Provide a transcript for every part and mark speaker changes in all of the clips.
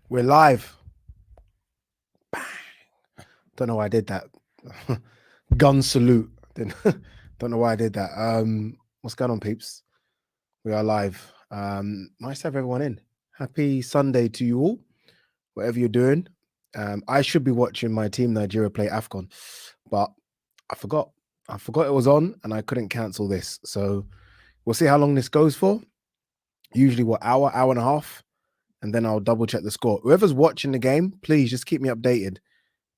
Speaker 1: We're live. Bang. Don't know why I did that. Gun salute. Don't know why I did that. What's going on, peeps? We are live. Nice to have everyone in. Happy Sunday to you all, whatever you're doing. I should be watching my team Nigeria play AFCON, but I forgot. I forgot it was on and I couldn't cancel this. So we'll see how long this goes for. Usually, hour and a half, and then I'll double check the score. Whoever's watching the game, please just keep me updated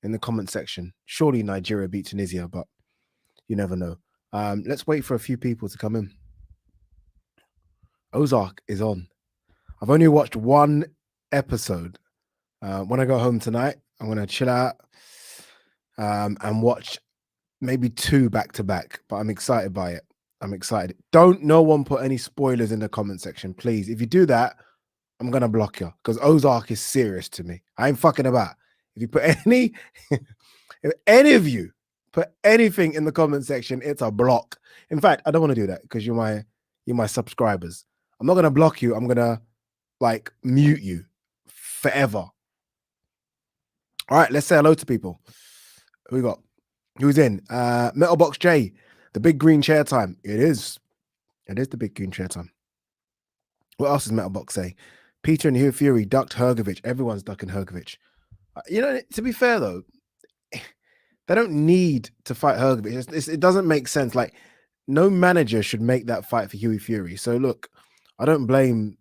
Speaker 1: in the comment section. Surely Nigeria beat Tunisia, but you never know. Let's wait for a few people to come in. Ozark is on. I've only watched one episode. When I go home tonight, I'm going to chill out and watch maybe 2 back to back, but I'm excited by it. I'm excited. Don't no one put any spoilers in the comment section, please. If you do that, I'm going to block you because Ozark is serious to me. I ain't fucking about. If you put if any of you put anything in the comment section, it's a block. In fact, I don't want to do that because you're my subscribers. I'm not going to block you. I'm going to mute you forever. All right, let's say hello to people. Who we got? Who's in? Metalbox J, the big green chair time. It is the big green chair time. What else is Metalbox saying? Peter and Hugh Fury ducked Hrgovic. Everyone's ducking Hrgovic. To be fair though, they don't need to fight Hrgovic. It doesn't make sense. Like, no manager should make that fight for Huey Fury. So look, I don't blame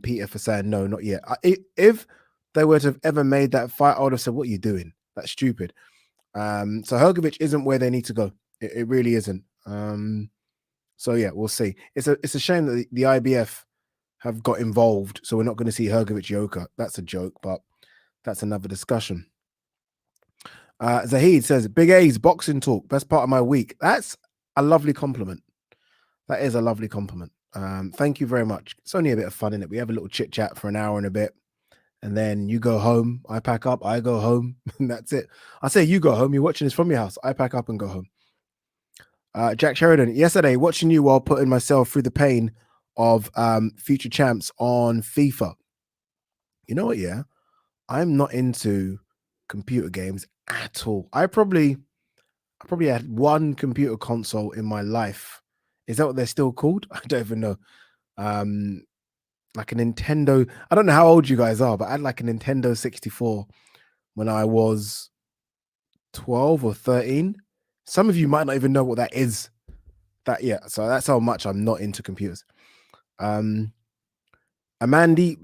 Speaker 1: Peter for saying no, not yet. If they were to have ever made that fight, I would have said, "What are you doing? That's stupid." So Hrgovic isn't where they need to go. It really isn't. So yeah, we'll see. It's a shame that the IBF have got involved, so we're not going to see Hrgovic Yoka. That's a joke, but that's another discussion. Zahid says, Big A's boxing talk, best part of my week. That's a lovely compliment. That is a lovely compliment. Thank you very much. It's only a bit of fun, innit? We have a little chit chat for an hour and a bit, and then you go home, I pack up, I go home, and that's it. I say you go home, you're watching this from your house, I pack up and go home. Jack Sheridan, yesterday, watching you while putting myself through the pain of future champs on FIFA. You know what, yeah? I'm not into computer games at all. I probably had one computer console in my life. Is that what they're still called? I don't even know. Like a Nintendo. I don't know how old you guys are, but I had like a Nintendo 64 when I was 12 or 13. Some of you might not even know what that is. So that's how much I'm not into computers. Amandeep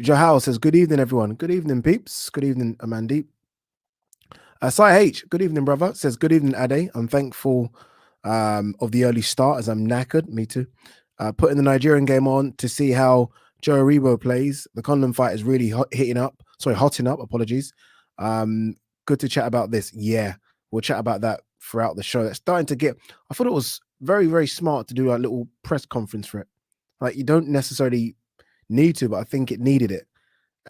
Speaker 1: Jahal says, good evening, everyone. Good evening, peeps. Good evening, Amandeep. Sai H, good evening, brother. Says, good evening, Ade. I'm thankful of the early start as I'm knackered. Me too. Putting the Nigerian game on to see how Joe Aribo plays. The Conlan fight is really hotting up. Apologies. Good to chat about this. Yeah, we'll chat about that throughout the show. That's starting to get. I thought it was very, very smart to do a little press conference for it. Like, you don't necessarily need to, but I think it needed it.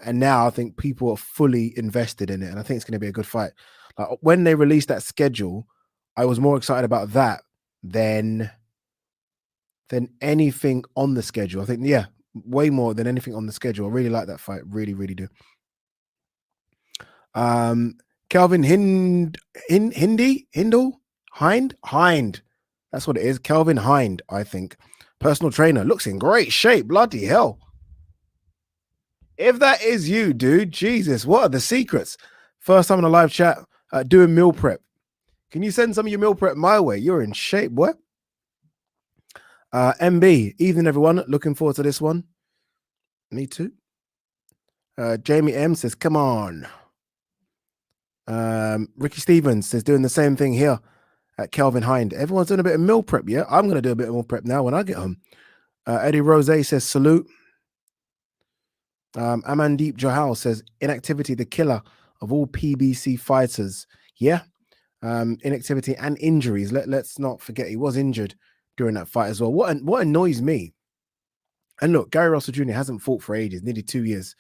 Speaker 1: And now I think people are fully invested in it, and I think it's going to be a good fight. Like, when they released that schedule, I was more excited about that than anything on the schedule. I think, yeah, way more than anything on the schedule. I really like that fight. Really, really do. Kelvin Hind. That's what it is. Kelvin Hind, I think. Personal trainer. Looks in great shape. Bloody hell. If that is you, dude, Jesus, what are the secrets? First time in a live chat, doing meal prep. Can you send some of your meal prep my way? You're in shape, boy. MB, evening, everyone. Looking forward to this one. Me too. Jamie M says, come on. Ricky Stevens says, doing the same thing here at Kelvin Hind. Everyone's doing a bit of meal prep, yeah? I'm going to do a bit of meal prep now when I get home. Eddie Rose says, salute. Amandeep Johal says, inactivity, the killer of all PBC fighters. Yeah. Inactivity and injuries. Let's not forget he was injured during that fight as well. What annoys me, and look, Gary Russell Jr. hasn't fought for ages, nearly 2 years.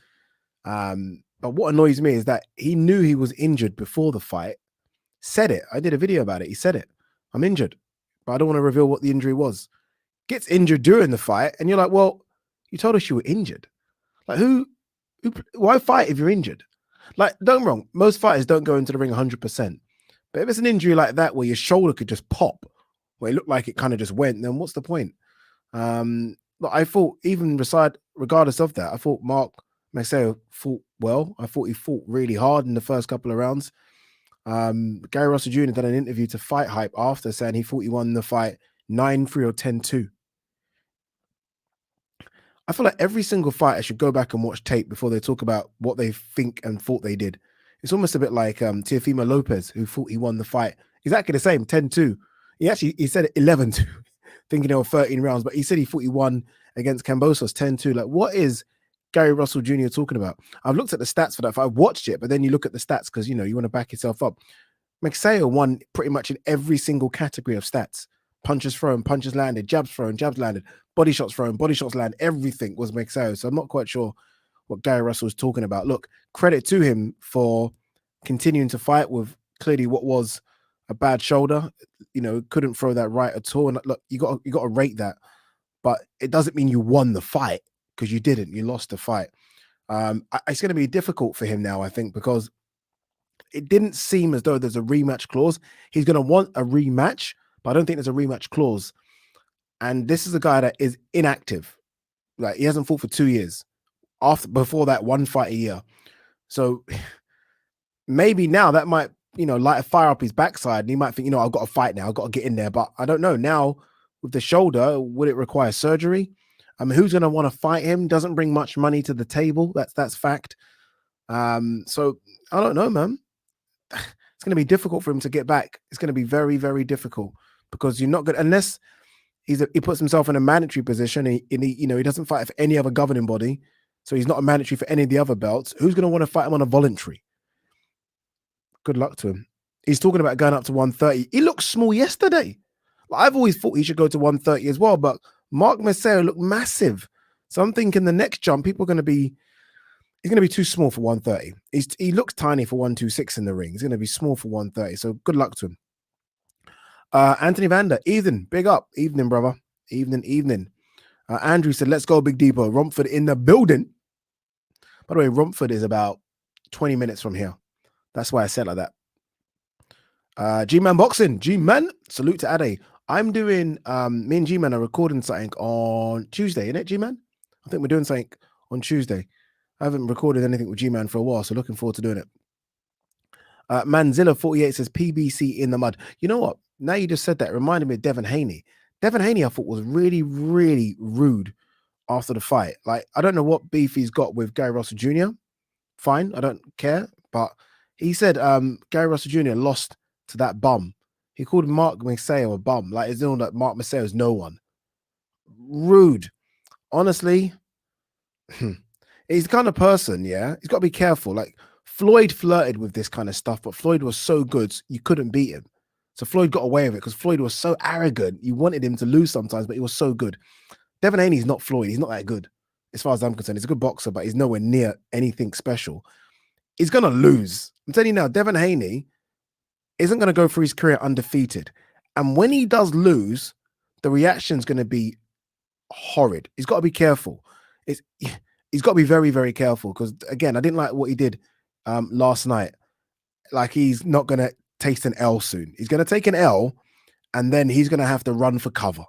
Speaker 1: But what annoys me is that he knew he was injured before the fight, said it. I did a video about it. He said it. I'm injured, but I don't want to reveal what the injury was. Gets injured during the fight, and you're like, well, you told us you were injured. Like, who Why fight if you're injured? Like, don't get me wrong, most fighters don't go into the ring 100%. But if it's an injury like that where your shoulder could just pop, where it looked like it kind of just went, then what's the point? But I thought, even regardless of that, I thought Mark Magsayo fought well. I thought he fought really hard in the first couple of rounds. Gary Russell Jr. done an interview to Fight Hype after, saying he thought he won the fight 9-3 or 10-2. I feel like every single fighter should go back and watch tape before they talk about what they think and thought they did. It's almost a bit like Teofimo Lopez, who thought he won the fight. Exactly the same, 10-2. He said 11-2, thinking there were 13 rounds, but he said he thought he won against Kambosos 10-2. Like, what is Gary Russell Jr. talking about? I've looked at the stats for that fight. I've watched it, but then you look at the stats because, you want to back yourself up. Magsayo won pretty much in every single category of stats. Punches thrown, punches landed, jabs thrown, jabs landed, body shots thrown, body shots land. Everything was Magsayo. So I'm not quite sure what Gary Russell was talking about. Look, credit to him for continuing to fight with clearly what was a bad shoulder. Couldn't throw that right at all. And look, you got to rate that, but it doesn't mean you won the fight, because you didn't. You lost the fight. It's going to be difficult for him now, I think, because it didn't seem as though there's a rematch clause. He's going to want a rematch, but I don't think there's a rematch clause. And this is a guy that is inactive. Like, he hasn't fought for 2 years. Before that, one fight a year. So maybe now that might, light a fire up his backside, and he might think, I've got to fight now. I've got to get in there. But I don't know. Now, with the shoulder, would it require surgery? I mean, who's going to want to fight him? Doesn't bring much money to the table. That's fact. So I don't know, man. It's going to be difficult for him to get back. It's going to be very, very difficult, because you're not good unless he puts himself in a mandatory position. He doesn't fight for any other governing body, so he's not a mandatory for any of the other belts. Who's going to want to fight him on a voluntary? Good luck to him. He's talking about going up to 130. He looked small yesterday. I've always thought he should go to 130 as well, but Mark Magsayo looked massive. So I'm thinking the next jump, he's going to be too small for 130. He looks tiny for 126 in the ring. He's going to be small for 130. So good luck to him. Anthony Vander, Ethan, big up. Evening, brother. Evening. Andrew said, let's go, Big Depot. Romford in the building. By the way, Romford is about 20 minutes from here. That's why I said like that. G-Man Boxing. G-Man, salute to Ade. I'm doing, me and G-Man are recording something on Tuesday, isn't it, G-Man? I think we're doing something on Tuesday. I haven't recorded anything with G-Man for a while, so looking forward to doing it. Manzilla48 says, PBC in the mud. You know what? Now you just said that, it reminded me of Devin Haney. Devin Haney, I thought, was really, really rude after the fight. Like, I don't know what beef he's got with Gary Russell Jr. Fine, I don't care. But he said Gary Russell Jr. lost to that bum. He called Mark Magsayo a bum. Like, it's not that Mark Magsayo is no one. Rude. Honestly, he's the kind of person, yeah, he's got to be careful. Like, Floyd flirted with this kind of stuff, but Floyd was so good, you couldn't beat him. So Floyd got away with it because Floyd was so arrogant. You wanted him to lose sometimes, but he was so good. Devin Haney's not Floyd. He's not that good. As far as I'm concerned, he's a good boxer, but he's nowhere near anything special. He's going to lose. I'm telling you now, Devin Haney isn't going to go through his career undefeated. And when he does lose, the reaction's going to be horrid. He's got to be careful. He's got to be very, very careful, because, again, I didn't like what he did last night. Like, he's not going to taste an L soon. He's going to take an L, and then he's going to have to run for cover.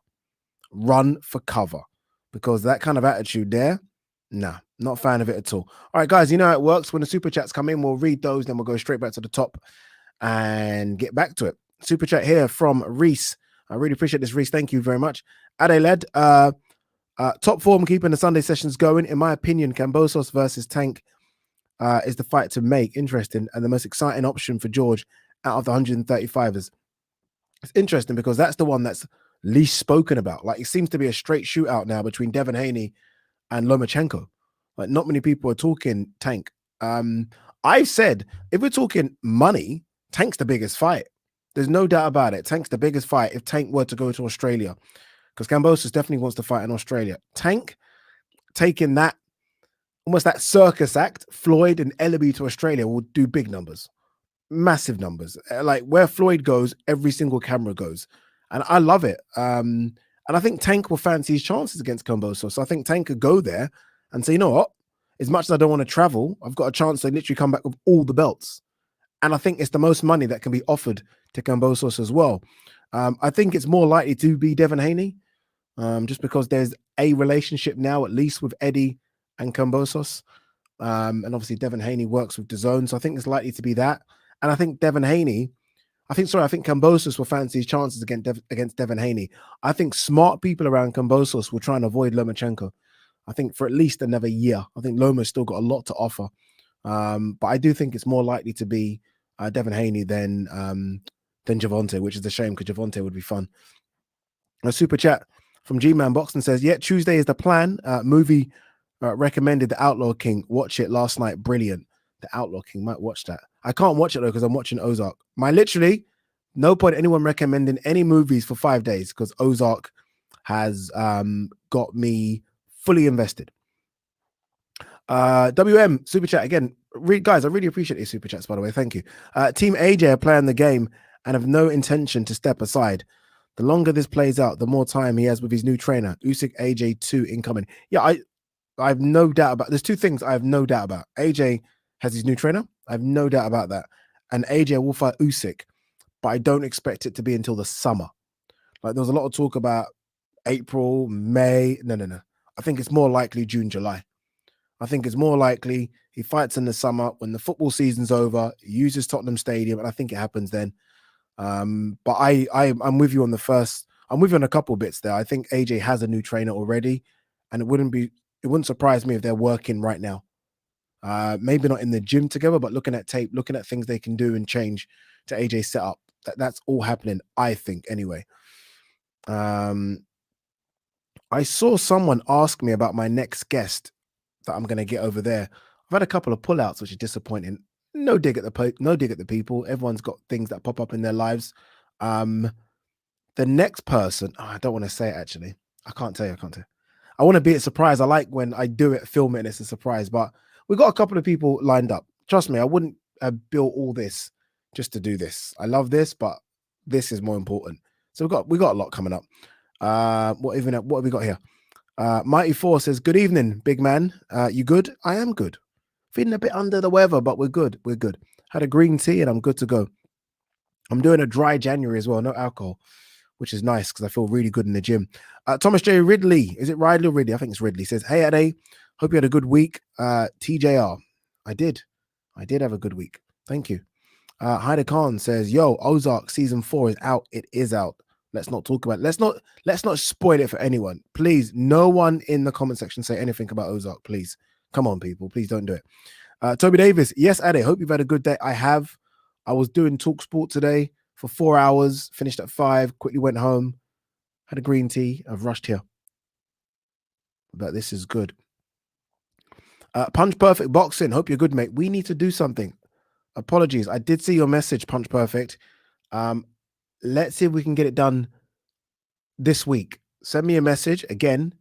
Speaker 1: Because that kind of attitude there, nah, not a fan of it at all. All right, guys, you know how it works. When the super chats come in, we'll read those, then we'll go straight back to the top and get back to it. Super chat here from Reese. I really appreciate this, Reese. Thank you very much. Adelaide, top form keeping the Sunday sessions going. In my opinion, Kambosos versus Tank is the fight to make. Interesting, and the most exciting option for George out of the 135ers. It's interesting because that's the one that's least spoken about. Like, it seems to be a straight shootout now between Devin Haney and Lomachenko. Like, not many people are talking Tank. I've said, if we're talking money, Tank's the biggest fight. There's no doubt about it. Tank's the biggest fight if Tank were to go to Australia, because Kambosos definitely wants to fight in Australia. Tank taking that, almost that circus act, Floyd and Ellaby to Australia, will do big numbers. Massive numbers. Like, where Floyd goes, every single camera goes. And I love it. And I think Tank will fancy his chances against Kambosos. So I think Tank could go there and say, you know what? as much as I don't want to travel, I've got a chance to literally come back with all the belts. And I think it's the most money that can be offered to Kambosos as well. I think it's more likely to be Devin Haney, just because there's a relationship now, at least with Eddie and Kambosos. And obviously Devin Haney works with DAZN, so I think it's likely to be that. And I think I think Kambosos will fancy his chances against Devin Haney. I think smart people around Kambosos will try and avoid Lomachenko. I think for at least another year. I think Loma's still got a lot to offer. But I do think it's more likely to be Devin Haney than Gervonta, which is a shame because Gervonta would be fun. A super chat from G-Man Boxing says, yeah, Tuesday is the plan. Movie recommended The Outlaw King. Watch it last night. Brilliant. The Outlaw King. Might watch that. I can't watch it though because I'm watching Ozark. Literally, no point anyone recommending any movies for 5 days because Ozark has got me fully invested. WM super chat again. Guys, I really appreciate these super chats, by the way. Thank you. Team AJ are playing the game and have no intention to step aside. The longer this plays out, the more time he has with his new trainer. Usyk AJ 2 incoming. Yeah, I have no doubt about. There's two things I have no doubt about. AJ has his new trainer. I have no doubt about that. And AJ will fight Usyk, but I don't expect it to be until the summer. Like there was a lot of talk about April, May. No. I think it's more likely June, July. I think it's more likely he fights in the summer when the football season's over, he uses Tottenham Stadium, and I think it happens then. But I'm with you on the first. I'm with you on a couple bits there. I think AJ has a new trainer already, and it wouldn't surprise me if they're working right now. Maybe not in the gym together, but looking at tape, looking at things they can do and change to AJ's setup. That's all happening, I think, anyway. I saw someone ask me about my next guest that I'm going to get over there. I've had a couple of pullouts, which is disappointing. No dig at the people. Everyone's got things that pop up in their lives. The next person, I don't want to say it actually. I can't tell you. I want to be a surprise. I like when I do it, film it, and it's a surprise. But we got a couple of people lined up. Trust me, I wouldn't have built all this just to do this. I love this, but this is more important. So we got a lot coming up. What have we got here? Mighty Four says, good evening, big man. You good? I am good. Feeling a bit under the weather, but we're good. Had a green tea and I'm good to go. I'm doing a dry January as well, no alcohol, which is nice because I feel really good in the gym. Thomas J. Ridley, is it Ridley or Ridley? I think it's Ridley. Says, hey, Ade, hope you had a good week. TJR, I did have a good week. Thank you. Haida Khan says, yo, Ozark season 4 is out. It is out. Let's not talk about it. Let's not spoil it for anyone. Please, no one in the comment section say anything about Ozark, please. Come on, people. Please don't do it. Toby Davis, yes, Ade, hope you've had a good day. I have. I was doing Talk Sport today for 4 hours, finished at 5, quickly went home, had a green tea. I've rushed here. But this is good. Punch Perfect Boxing, hope you're good, mate. We need to do something. Apologies. I did see your message, Punch Perfect. Let's see if we can get it done this week. Send me a message again,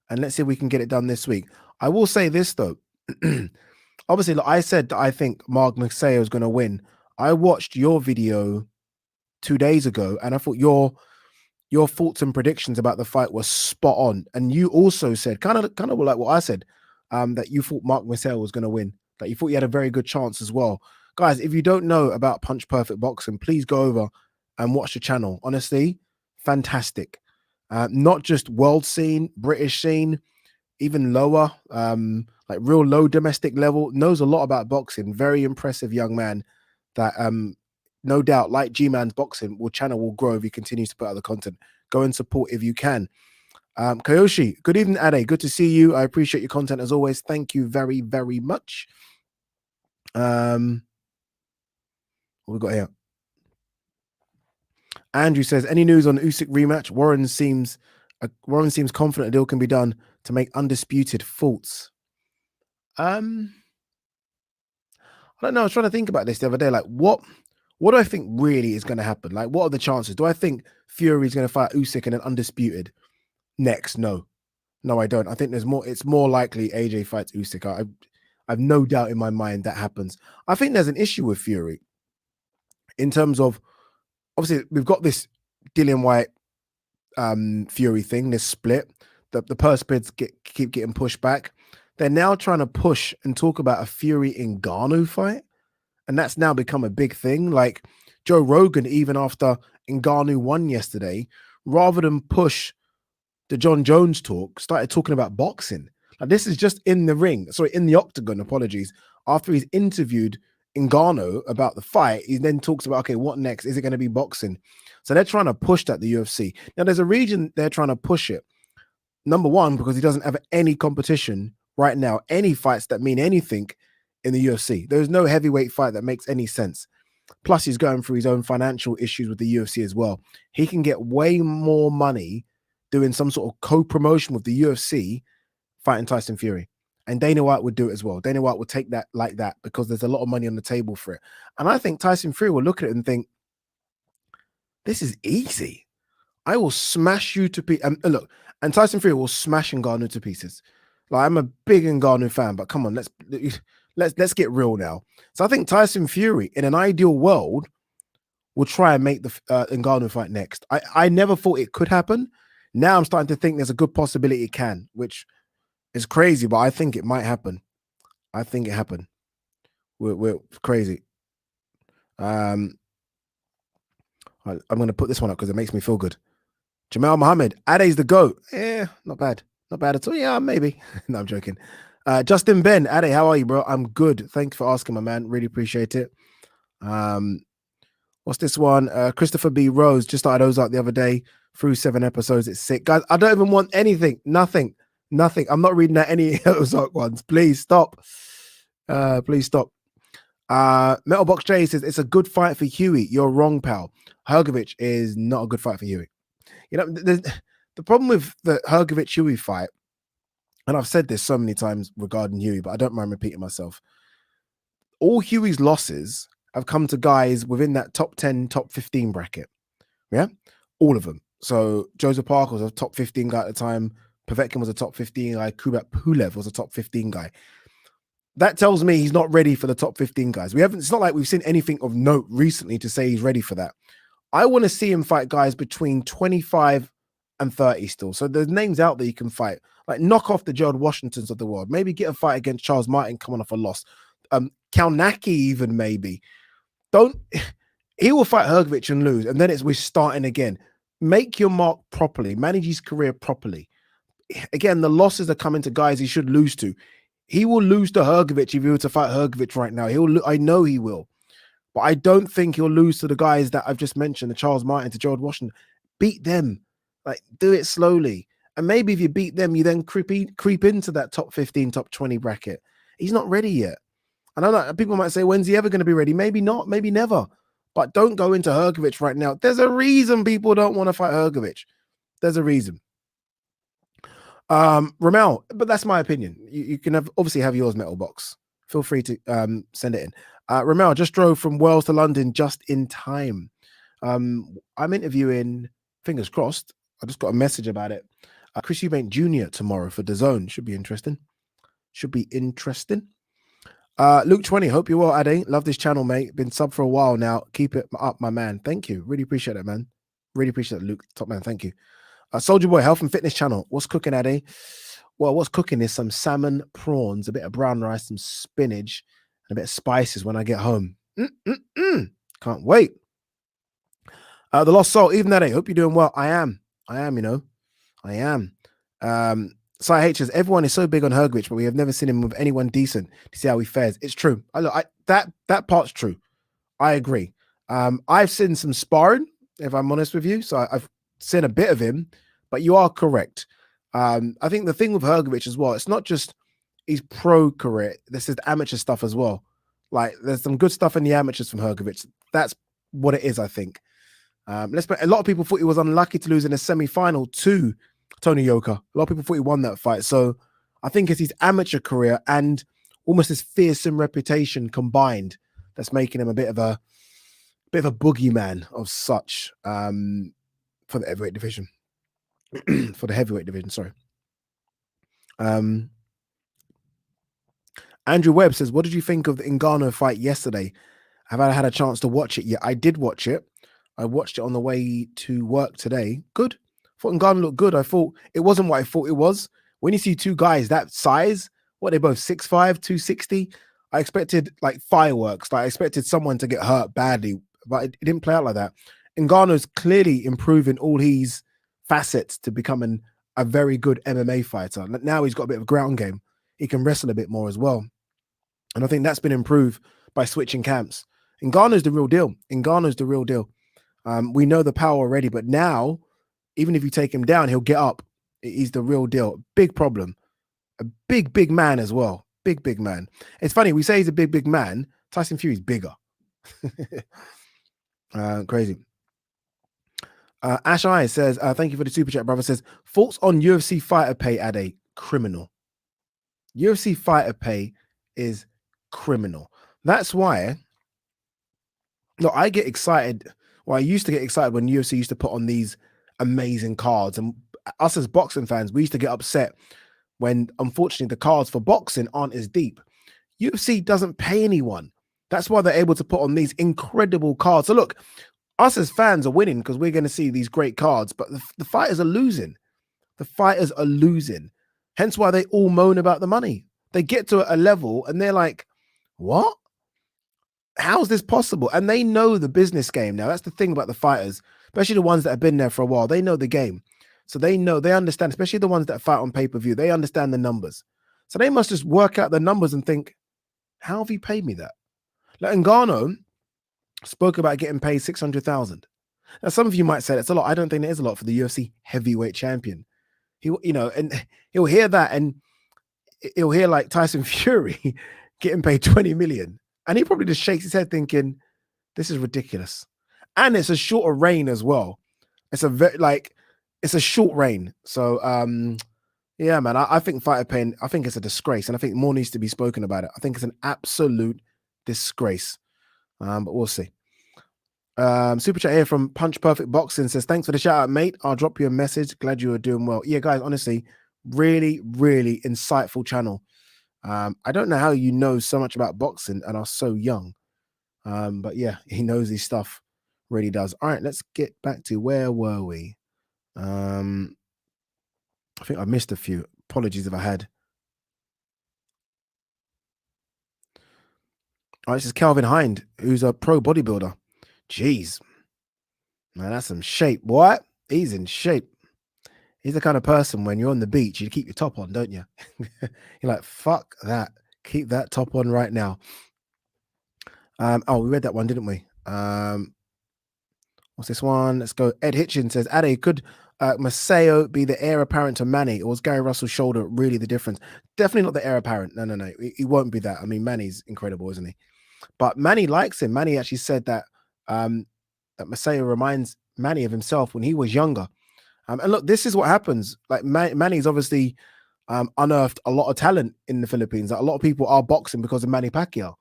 Speaker 1: and let's see if we can get it done this week. I will say this, though. Obviously, like I said that I think Mark Magsayo is going to win. I watched your video 2 days ago, and I thought your thoughts and predictions about the fight were spot on. And you also said, kind of like what I said, that you thought Mark Magsayo was going to win, that you thought you had a very good chance as well. Guys, if you don't know about Punch Perfect Boxing, please go over and watch the channel. Honestly, fantastic. Not just world scene, British scene, even lower, like real low domestic level, knows a lot about boxing. Very impressive young man that no doubt, like G-Man's boxing, channel will grow if he continues to put out the content. Go and support if you can. Kayoshi, good evening, Ade. Good to see you. I appreciate your content as always. Thank you very, very much. What we got here? Andrew says, any news on Usyk rematch? Warren seems confident a deal can be done to make undisputed thoughts. I don't know. I was trying to think about this the other day. Like, what do I think really is going to happen? Like, what are the chances? Do I think Fury is going to fight Usyk and then undisputed next? No, I don't. I think it's more likely AJ fights Usyk. I have no doubt in my mind that happens. I think there's an issue with Fury in terms of, obviously, we've got this Dillian White Fury thing, this split. The purse bids keep getting pushed back. they're now trying to push and talk about a Fury Ngannou fight. And that's now become a big thing. Like Joe Rogan, even after Ngannou won yesterday, rather than push the John Jones talk, started talking about boxing. Like this is just in the ring, sorry, in the octagon, apologies. After he's interviewed Ngannou about the fight, he then talks about, okay, what next? Is it going to be boxing? So they're trying to push that, the UFC. Now, there's a reason they're trying to push it. Number one, because he doesn't have any competition right now, any fights that mean anything in the UFC. There's no heavyweight fight that makes any sense. Plus, he's going through his own financial issues with the UFC as well. He can get way more money doing some sort of co-promotion with the UFC fighting Tyson Fury. And Dana White would do it as well. Dana White would take that like that because there's a lot of money on the table for it. And I think Tyson Fury will look at it and think, this is easy. I will smash you to pieces. Look, and Tyson Fury will smash Ngannou to pieces. Like, I'm a big Ngannou fan, but come on, let's get real now. So I think Tyson Fury, in an ideal world, will try and make the Ngannou fight next. I never thought it could happen. Now I'm starting to think there's a good possibility it can, which is crazy, but I think it might happen. I think it happened. We're crazy. I'm going to put this one up because it makes me feel good. Jamal Muhammad, Ade's the GOAT. Yeah, not bad. Not bad at all. Yeah, maybe. No, I'm joking. Justin Ben, Ade, how are you, bro? I'm good. Thanks for asking, my man. Really appreciate it. What's this one? Christopher B. Rose just started Ozark the other day. Through 7 episodes. It's sick. Guys, I don't even want anything. Nothing. I'm not reading out any Ozark ones. Please stop. Please stop. Metalbox J says, it's a good fight for Huey. You're wrong, pal. Hrgovic is not a good fight for Huey. You know, the problem with the Hrgovic-Huey fight, and I've said this so many times regarding Huey, but I don't mind repeating myself. All Huey's losses have come to guys within that top 10, top 15 bracket. Yeah? All of them. So Joseph Parker was a top 15 guy at the time. Povetkin was a top 15 guy. Kubrat Pulev was a top 15 guy. That tells me he's not ready for the top 15 guys. It's not like we've seen anything of note recently to say he's ready for that. I want to see him fight guys between 25 and 30 still. So there's names out there you can fight. Like, knock off the Gerald Washingtons of the world. Maybe get a fight against Charles Martin coming off a loss. Kalnaki even maybe. He will fight Hrgovic and lose, and then we're starting again. Make your mark properly. Manage his career properly. Again, the losses are coming to guys he should lose to. He will lose to Hrgovic if he were to fight Hrgovic right now. I know he will. But I don't think he'll lose to the guys that I've just mentioned, the Charles Martin, to Gerald Washington. Beat them. Like, do it slowly. And maybe if you beat them, you then creep into that top 15, top 20 bracket. He's not ready yet. And I know people might say, when's he ever going to be ready? Maybe not, maybe never. But don't go into Hrgovic right now. There's a reason people don't want to fight Hrgovic. There's a reason. Ramel, but that's my opinion. You can obviously have yours, Metal Box. Feel free to send it in. Ramel just drove from Wales to London just in time. I'm interviewing, fingers crossed, I just got a message about it. Chris Eubank Jr. tomorrow for DAZN. Should be interesting. Luke 20, hope you're well, Ade. Love this channel, mate. Been sub for a while now. Keep it up, my man. Thank you. Really appreciate it, man. Really appreciate it, Luke. Top man, thank you. Soldier Boy, health and fitness channel. What's cooking, Ade? Well, what's cooking is some salmon, prawns, a bit of brown rice, some spinach, and a bit of spices when I get home. Can't wait. The Lost Soul, even that, hope you're doing well. I am, you know. I am. Sai H says, everyone is so big on Hrgovic, but we have never seen him with anyone decent to see how he fares. It's true. That part's true. I agree. I've seen some sparring, if I'm honest with you. So I've seen a bit of him, but you are correct. I think the thing with Hrgovic as well, it's not just his pro career. This is amateur stuff as well. Like, there's some good stuff in the amateurs from Hrgovic. That's what it is, I think. A lot of people thought he was unlucky to lose in a semi-final to Tony Yoka. A lot of people thought he won that fight. So I think it's his amateur career and almost his fearsome reputation combined that's making him a bit of a boogeyman of such for the heavyweight division. For the heavyweight division, sorry. Andrew Webb says, what did you think of the Ngannou fight yesterday? Have I had a chance to watch it yet? I did watch it. I watched it on the way to work today. Good. I thought Ngannou looked good. I thought it wasn't what I thought it was. When you see two guys that size What, they both 6'5", 260. I expected like fireworks. Like I expected someone to get hurt badly, but it didn't play out like that. Ngannou's clearly improving all his facets to becoming a very good MMA fighter. Now he's got a bit of a ground game. He can wrestle a bit more as well. And I think that's been improved by switching camps. Ngannou's the real deal. Ngannou's the real deal. We know the power already, but now, even if you take him down, he'll get up. He's the real deal. Big problem. A big man as well. Big man. It's funny, we say he's a big man. Tyson Fury's bigger. Crazy. Ash I says, thank you for the super chat, brother. Says, thoughts on UFC fighter pay at a criminal. UFC fighter pay is criminal. That's why, look, I get excited. Well, I used to get excited when UFC used to put on these amazing cards. And us as boxing fans, we used to get upset when, unfortunately, the cards for boxing aren't as deep. UFC doesn't pay anyone. That's why they're able to put on these incredible cards. So look, us as fans are winning because we're going to see these great cards, but the fighters are losing. The fighters are losing. Hence why they all moan about the money. They get to a level and they're like, what? How's this possible? And they know the business game now. That's the thing about the fighters, especially the ones that have been there for a while. They know the game. So they know, they understand, especially the ones that fight on pay-per-view. They understand the numbers. So they must just work out the numbers and think, how have you paid me that? Like Ngannou spoke about getting paid 600,000. Now, some of you might say that's a lot. I don't think it is a lot for the UFC heavyweight champion. And he'll hear that and he'll hear like Tyson Fury getting paid 20 million. And he probably just shakes his head thinking, this is ridiculous. And it's a shorter reign as well. It's a short reign. So, yeah, man, I think fighter pay, I think it's a disgrace. And I think more needs to be spoken about it. I think it's an absolute disgrace. But we'll see. Super chat here from Punch Perfect Boxing says, thanks for the shout out, mate. I'll drop you a message. Glad you are doing well. Yeah, guys, honestly, really insightful channel. I don't know how you know so much about boxing and are so young. But yeah, he knows his stuff. Really does. All right, let's get back to where were we? I think I missed a few. Apologies if I had. All right, this is Calvin Hind, who's a pro bodybuilder. Jeez. Man, that's some shape. What? He's in shape. He's the kind of person when you're on the beach, you keep your top on, don't you? You're like, fuck that. Keep that top on right now. Oh, we read that one, didn't we? What's this one? Let's go. Ed Hitchin says, Ade, could Magsayo be the heir apparent to Manny, or was Gary Russell's shoulder really the difference? Definitely not the heir apparent. No. He won't be that. I mean, Manny's incredible, isn't he? But Manny likes him. Manny actually said that that Magsayo reminds Manny of himself when he was younger. And look, this is what happens. Like Manny's obviously unearthed a lot of talent in the Philippines. Like, a lot of people are boxing because of Manny Pacquiao.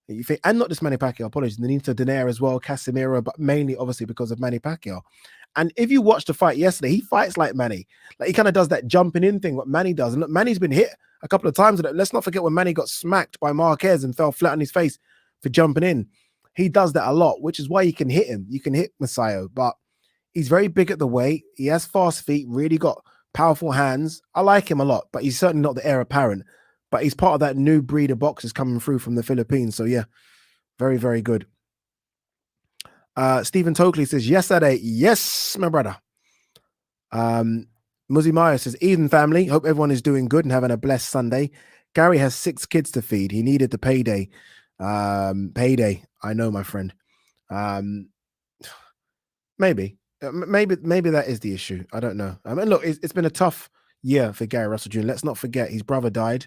Speaker 1: You think, and not just Manny Pacquiao, apologies, Nonito Donaire as well, Casemiro, but mainly obviously because of Manny Pacquiao. And if you watch the fight yesterday, he fights like Manny. Like, he kind of does that jumping in thing, what Manny does. And look, Manny's been hit a couple of times with it. Let's not forget when Manny got smacked by Marquez and fell flat on his face for jumping in. He does that a lot, which is why you can hit him. You can hit Magsayo, but he's very big at the weight. He has fast feet, really got powerful hands. I like him a lot, but he's certainly not the heir apparent. But he's part of that new breed of boxers coming through from the Philippines. So yeah, very good. Stephen Tokley says, yesterday, yes, my brother. Muzzy Meyer says, Eden family, hope everyone is doing good and having a blessed Sunday. Gary has 6 kids to feed. He needed the payday. Payday. I know, my friend. Maybe that is the issue. I don't know. I mean, look, it's been a tough year for Gary Russell Jr. Let's not forget his brother died.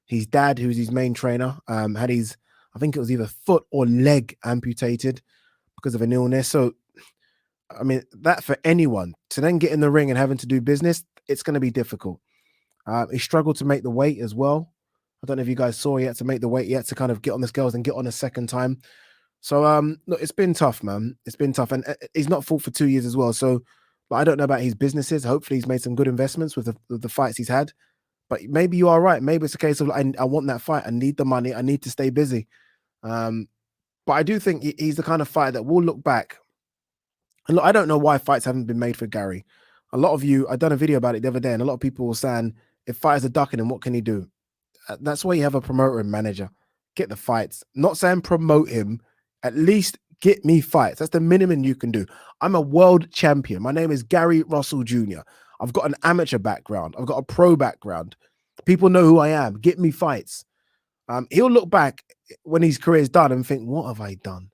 Speaker 1: His dad, who's his main trainer, had his, I think it was either foot or leg amputated because of an illness. So, I mean, that for anyone to then get in the ring and having to do business, it's going to be difficult. He struggled to make the weight as well. I don't know if you guys saw, he had to make the weight. He had to kind of get on the scales and get on a second time. So, look, it's been tough, man. It's been tough. And he's not fought for 2 years as well. So, but I don't know about his businesses. Hopefully he's made some good investments with the fights he's had. But maybe you are right. Maybe it's a case of, I want that fight. I need the money. I need to stay busy. But I do think he's the kind of fighter that will look back. And look, I don't know why fights haven't been made for Gary. A lot of you, I done a video about it the other day, and a lot of people were saying, if fighters are ducking him, what can he do? That's why you have a promoter and manager. Get the fights. Not saying promote him. At least get me fights. That's the minimum you can do. I'm a world champion. My name is Gary Russell Jr. I've got an amateur background. I've got a pro background. People know who I am. Get me fights. He'll look back when his career is done and think, what have I done?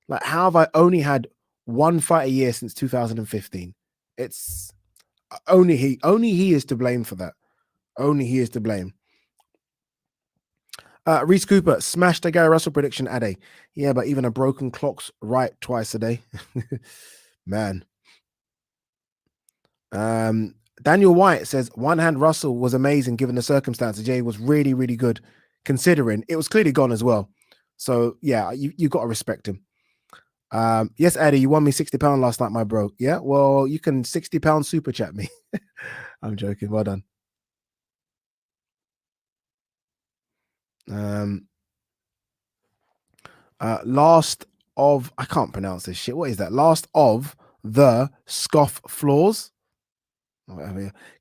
Speaker 1: Like, how have I only had one fight a year since 2015? It's only he is to blame for that. Only he is to blame. Reese Cooper, smashed the Gary Russell prediction, Ade. Yeah, but even a broken clock's right twice a day. Man. Daniel White says, one hand Russell was amazing given the circumstances. Jay was really, really good considering it was clearly gone as well. So, yeah, you got to respect him. Yes, Eddie, you won me £60 last night, my bro. Yeah, well, you can £60 super chat me. I'm joking. Well done. Last of, I can't pronounce this shit. What is that? Last of the scoff floors.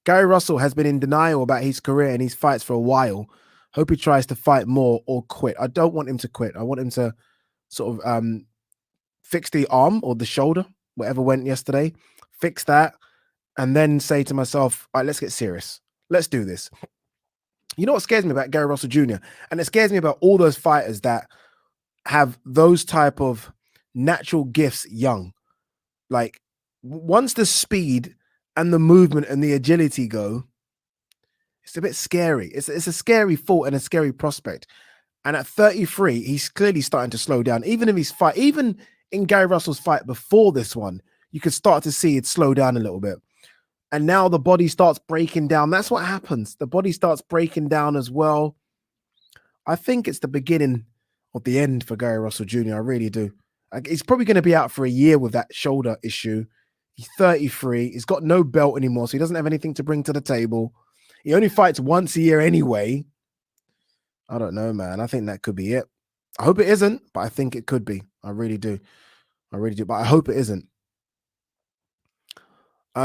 Speaker 1: Gary Russell has been in denial about his career and his fights for a while. Hope he tries to fight more or quit. I don't want him to quit. I want him to sort of fix the arm or the shoulder, whatever went yesterday, fix that, and then say to myself, all right, let's get serious. Let's do this. You know what scares me about Gary Russell Jr.? And it scares me about all those fighters that have those type of natural gifts young. Like, once the speed and the movement and the agility go, it's a bit scary. It's a scary thought and a scary prospect. And at 33, he's clearly starting to slow down. Even in his fight, even in Gary Russell's fight before this one, you could start to see it slow down a little bit. And now the body starts breaking down. That's what happens. The body starts breaking down as well. I think it's the beginning of the end for Gary Russell Jr. I really do. He's probably going to be out for a year with that shoulder issue. He's 33. He's got no belt anymore, so he doesn't have anything to bring to the table. He only fights once a year anyway. I don't know, man. I think that could be it. I hope it isn't, but I think it could be. I really do. I really do, but I hope it isn't.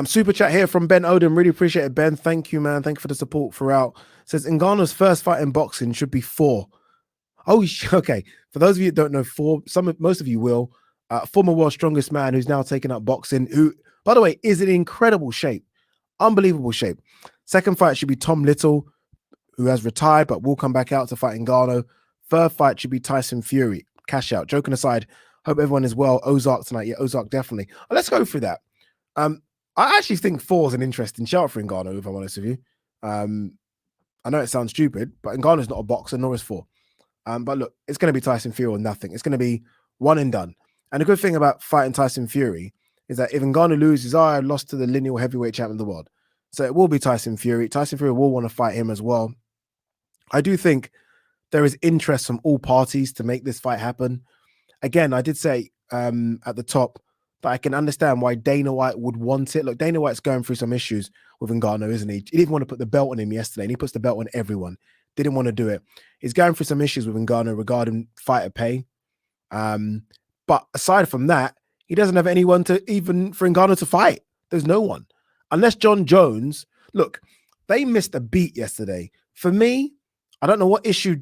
Speaker 1: Super chat here from Ben Odom. Really appreciate it, Ben. Thank you, man. Thank you for the support throughout. Says Ngannou's first fight in boxing should be 4. Oh, okay. For those of you that don't know, 4. Most of you will. Former world's strongest man who's now taken up boxing. Who, by the way, is in incredible shape, unbelievable shape. Second fight should be Tom Little, who has retired but will come back out to fight Ngannou. Third fight should be Tyson Fury. Cash out. Joking aside, hope everyone is well. Ozark tonight. Yeah, Ozark definitely. Let's go through that. I actually think 4 is an interesting shout for Ngannou, if I'm honest with you. I know it sounds stupid, but Ngannou's not a boxer, nor is 4. But look, it's going to be Tyson Fury or nothing. It's going to be one and done. And the good thing about fighting Tyson Fury is that if Ngannou loses, I lost to the lineal heavyweight champion of the world. So it will be Tyson Fury. Tyson Fury will want to fight him as well. I do think there is interest from all parties to make this fight happen. Again, I did say at the top that I can understand why Dana White would want it. Look, Dana White's going through some issues with Ngannou, isn't he? He didn't want to put the belt on him yesterday, and he puts the belt on everyone. Didn't want to do it. He's going through some issues with Ngannou regarding fighter pay. But aside from that, he doesn't have anyone for Ngannou to fight. There's no one. Unless John Jones. Look, they missed a beat yesterday. For me, I don't know what issue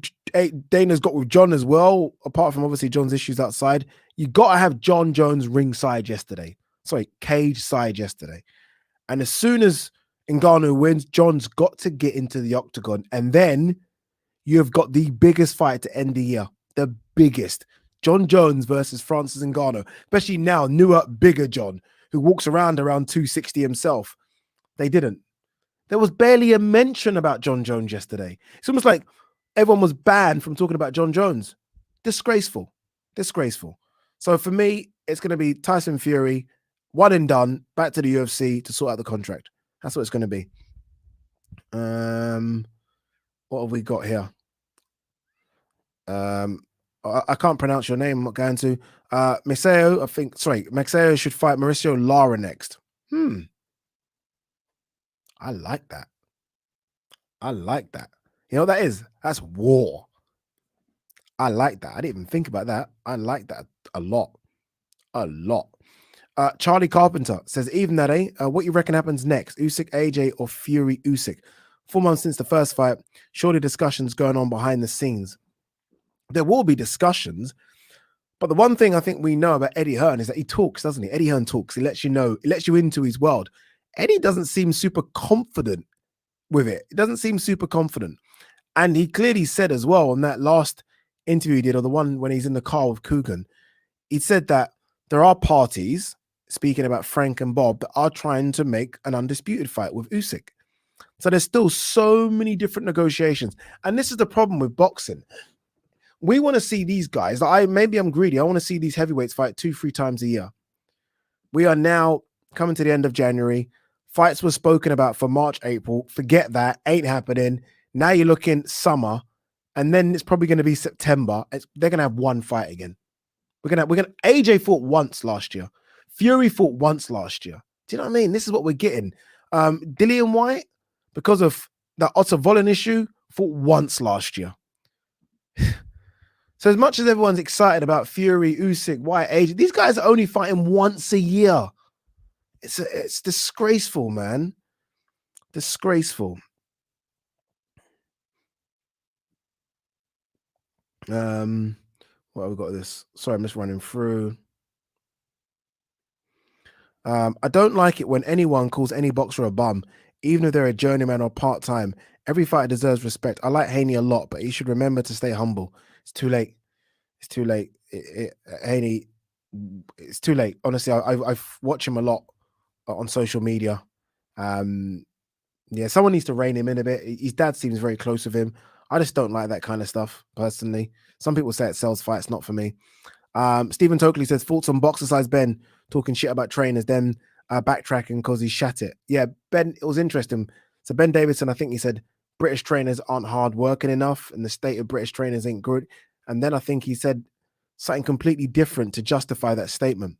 Speaker 1: Dana's got with John as well, apart from obviously John's issues outside. You got to have John Jones ringside yesterday. Sorry, cage side yesterday. And as soon as Ngannou wins, John's got to get into the octagon. And then you've got the biggest fight to end the year. The biggest. John Jones versus Francis Ngannou. Especially now, newer, bigger John, who walks around 260 himself. They didn't. There was barely a mention about John Jones yesterday. It's almost like everyone was banned from talking about John Jones. Disgraceful. Disgraceful. So for me, it's going to be Tyson Fury, one and done, back to the UFC to sort out the contract. That's what it's going to be. What have we got here? I can't pronounce your name. I'm not going to. Magsayo should fight Mauricio Lara next. I like that. I like that. You know what that is? That's war. I like that. I didn't even think about that. I like that a lot. A lot. Charlie Carpenter says, even that, what you reckon happens next? Usyk, AJ, or Fury, Usyk? 4 months since the first fight. Surely discussions going on behind the scenes. There will be discussions, but the one thing I think we know about Eddie Hearn is that he talks, doesn't he? Eddie Hearn talks. He lets you know, he lets you into his world. Eddie doesn't seem super confident with it. It doesn't seem super confident. And he clearly said as well on that last interview he did, or the one when he's in the car with Coogan, he said that there are parties, speaking about Frank and Bob, that are trying to make an undisputed fight with Usyk. So there's still so many different negotiations. And this is the problem with boxing. We want to see these guys. Maybe I'm greedy. I want to see these heavyweights fight 2-3 times a year. We are now coming to the end of January. Fights were spoken about for March, April. Forget that. Ain't happening. Now you're looking summer, and then it's probably going to be September. They're going to have one fight again. AJ fought once last year. Fury fought once last year. Do you know what I mean? This is what we're getting. Dillian White, because of the Otto Volin issue, fought once last year. So as much as everyone's excited about Fury, Usyk, White, AJ, these guys are only fighting once a year. It's disgraceful, man. Disgraceful. What have we got this? Sorry, I'm just running through. I don't like it when anyone calls any boxer a bum, even if they're a journeyman or part-time. Every fighter deserves respect. I like Haney a lot, but he should remember to stay humble. It's too late. It's too late. Haney, it's too late. Honestly, I've watched him a lot on social media. Yeah, someone needs to rein him in a bit. His dad seems very close with him. I just don't like that kind of stuff, personally. Some people say it sells fights, not for me. Stephen Tokley says, thoughts on boxer size Ben talking shit about trainers, then backtracking because he shat it. Yeah, Ben, it was interesting. So Ben Davidson, I think he said, British trainers aren't hard working enough and the state of British trainers ain't good. And then I think he said something completely different to justify that statement.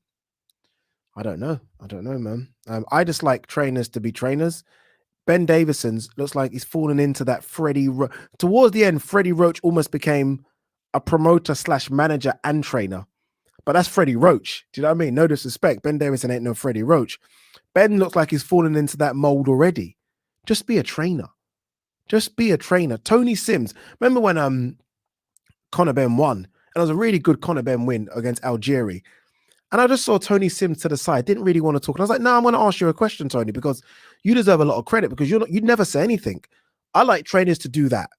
Speaker 1: I don't know, man. I just like trainers to be trainers. Ben Davidson's looks like he's fallen into that towards the end, Freddie Roach almost became a promoter / manager and trainer. But that's Freddie Roach. Do you know what I mean? No disrespect. Ben Davison ain't no Freddie Roach. Ben looks like he's fallen into that mold already. Just be a trainer. Just be a trainer. Tony Sims. Remember when Conor Benn won? And it was a really good Conor Benn win against Algieri. And I just saw Tony Sims to the side. Didn't really want to talk. And I was like, no, I'm going to ask you a question, Tony, because you deserve a lot of credit because you'd never say anything. I like trainers to do that.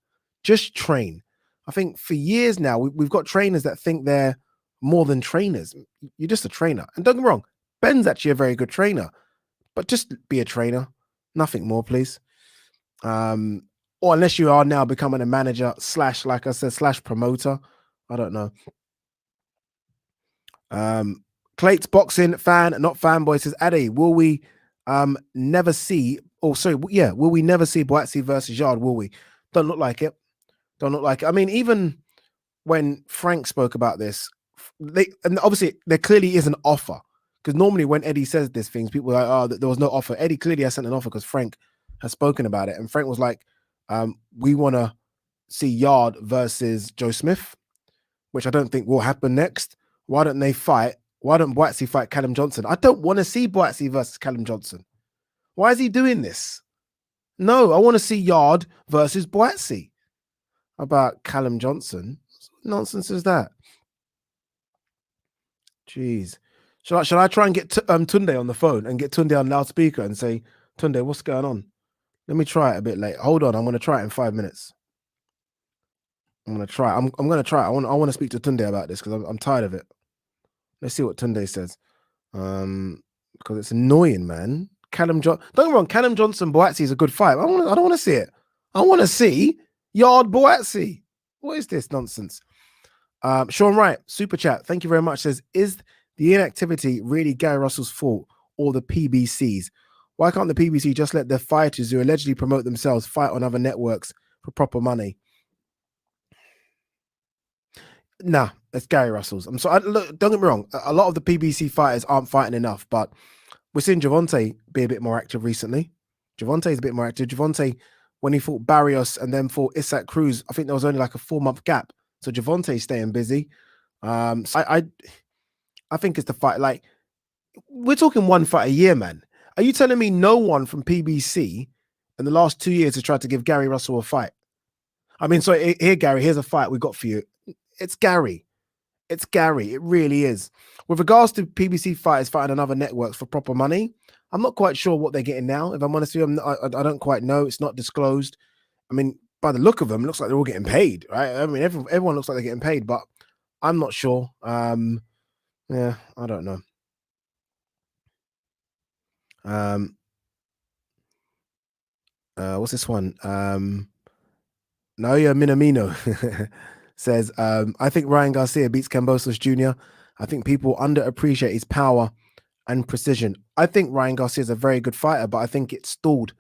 Speaker 1: Just train. I think for years now, we've got trainers that think they're more than trainers. You're just a trainer. And don't get me wrong, Ben's actually a very good trainer, but just be a trainer. Nothing more, please. Or unless you are now becoming a manager / like I said, / promoter. I don't know. Clates Boxing fan, not fanboy, says, Addy, will we never see, will we never see Boatsy versus Yard, will we? Don't look like it. Don't look like it. I mean, even when Frank spoke about this, and obviously there clearly is an offer, because normally when Eddie says these things, people are like, oh, there was no offer. Eddie clearly has sent an offer because Frank has spoken about it. And Frank was like, we want to see Yard versus Joe Smith, which I don't think will happen next. Why don't they fight? Why don't Boatsy fight Callum Johnson? I don't want to see Boatsy versus Callum Johnson. Why is he doing this? No, I want to see Yard versus Boatsy. About Callum Johnson? What nonsense is that? Jeez. Should I try and get Tunde on the phone and get Tunde on loudspeaker and say, Tunde, what's going on? Let me try it a bit late. Hold on, I'm going to try it in 5 minutes. I'm going to try. I'm going to try. I want to speak to Tunde about this because I'm tired of it. Let's see what Tunde says. Because it's annoying, man. Don't get me wrong, Callum Johnson Boatsy is a good fight. I don't want to see it. I want to see Yard Boatsy. What is this nonsense? Sean Wright, super chat. Thank you very much. Says, is the inactivity really Gary Russell's fault or the PBC's? Why can't the PBC just let the fighters who allegedly promote themselves fight on other networks for proper money? Nah, it's Gary Russell's. I'm sorry. Look, don't get me wrong. A lot of the PBC fighters aren't fighting enough, but we're seeing Gervonta be a bit more active recently. Gervonta's a bit more active. Gervonta, when he fought Barrios and then fought Isaac Cruz, I think there was only like a 4-month gap. So Gervonta's staying busy. So I think it's the fight. Like, we're talking one fight a year, man. Are you telling me no one from PBC In the last 2 years, has tried to give Gary Russell a fight. I mean, so here, Gary, here's a fight we got for you. It's Gary. It's Gary. It really is. With regards to PBC fighters fighting on other networks for proper money, I'm not quite sure what they're getting now. If I'm honest with you, I don't quite know. It's not disclosed. I mean, by the look of them, it looks like they're all getting paid, right? I mean, everyone looks like they're getting paid, but I'm not sure. Yeah, I don't know. What's this one? Naoya Minamino says, I think Ryan Garcia beats Kambosos Jr. I think people underappreciate his power and precision. I think Ryan Garcia is a very good fighter, but I think it's stalled.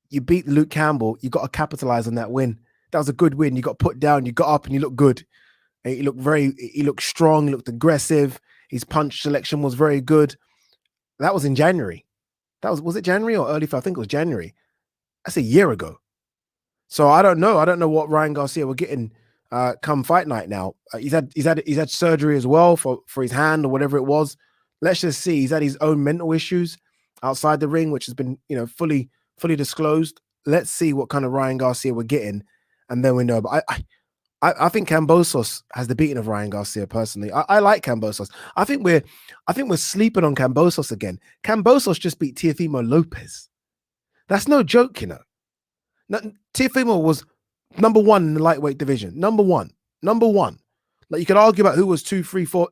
Speaker 1: You beat Luke Campbell, you got to capitalize on that win. That was a good win. You got put down, you got up, and you looked good. And he looked strong, he looked aggressive. His punch selection was very good. That was in January. Was it January or early? I think it was January. That's a year ago. So I don't know. I don't know what Ryan Garcia we're getting come fight night now. He's had surgery as well for his hand or whatever it was. Let's just see. He's had his own mental issues outside the ring, which has been fully disclosed. Let's see what kind of Ryan Garcia we're getting, and then we know. But I think Kambosos has the beating of Ryan Garcia personally. I like Kambosos. I think we're sleeping on Kambosos again. Kambosos just beat Teofimo Lopez. That's no joke, you know. Teofimo was number 1 in the lightweight division. Number one. Like, you could argue about who was 2, 3, 4.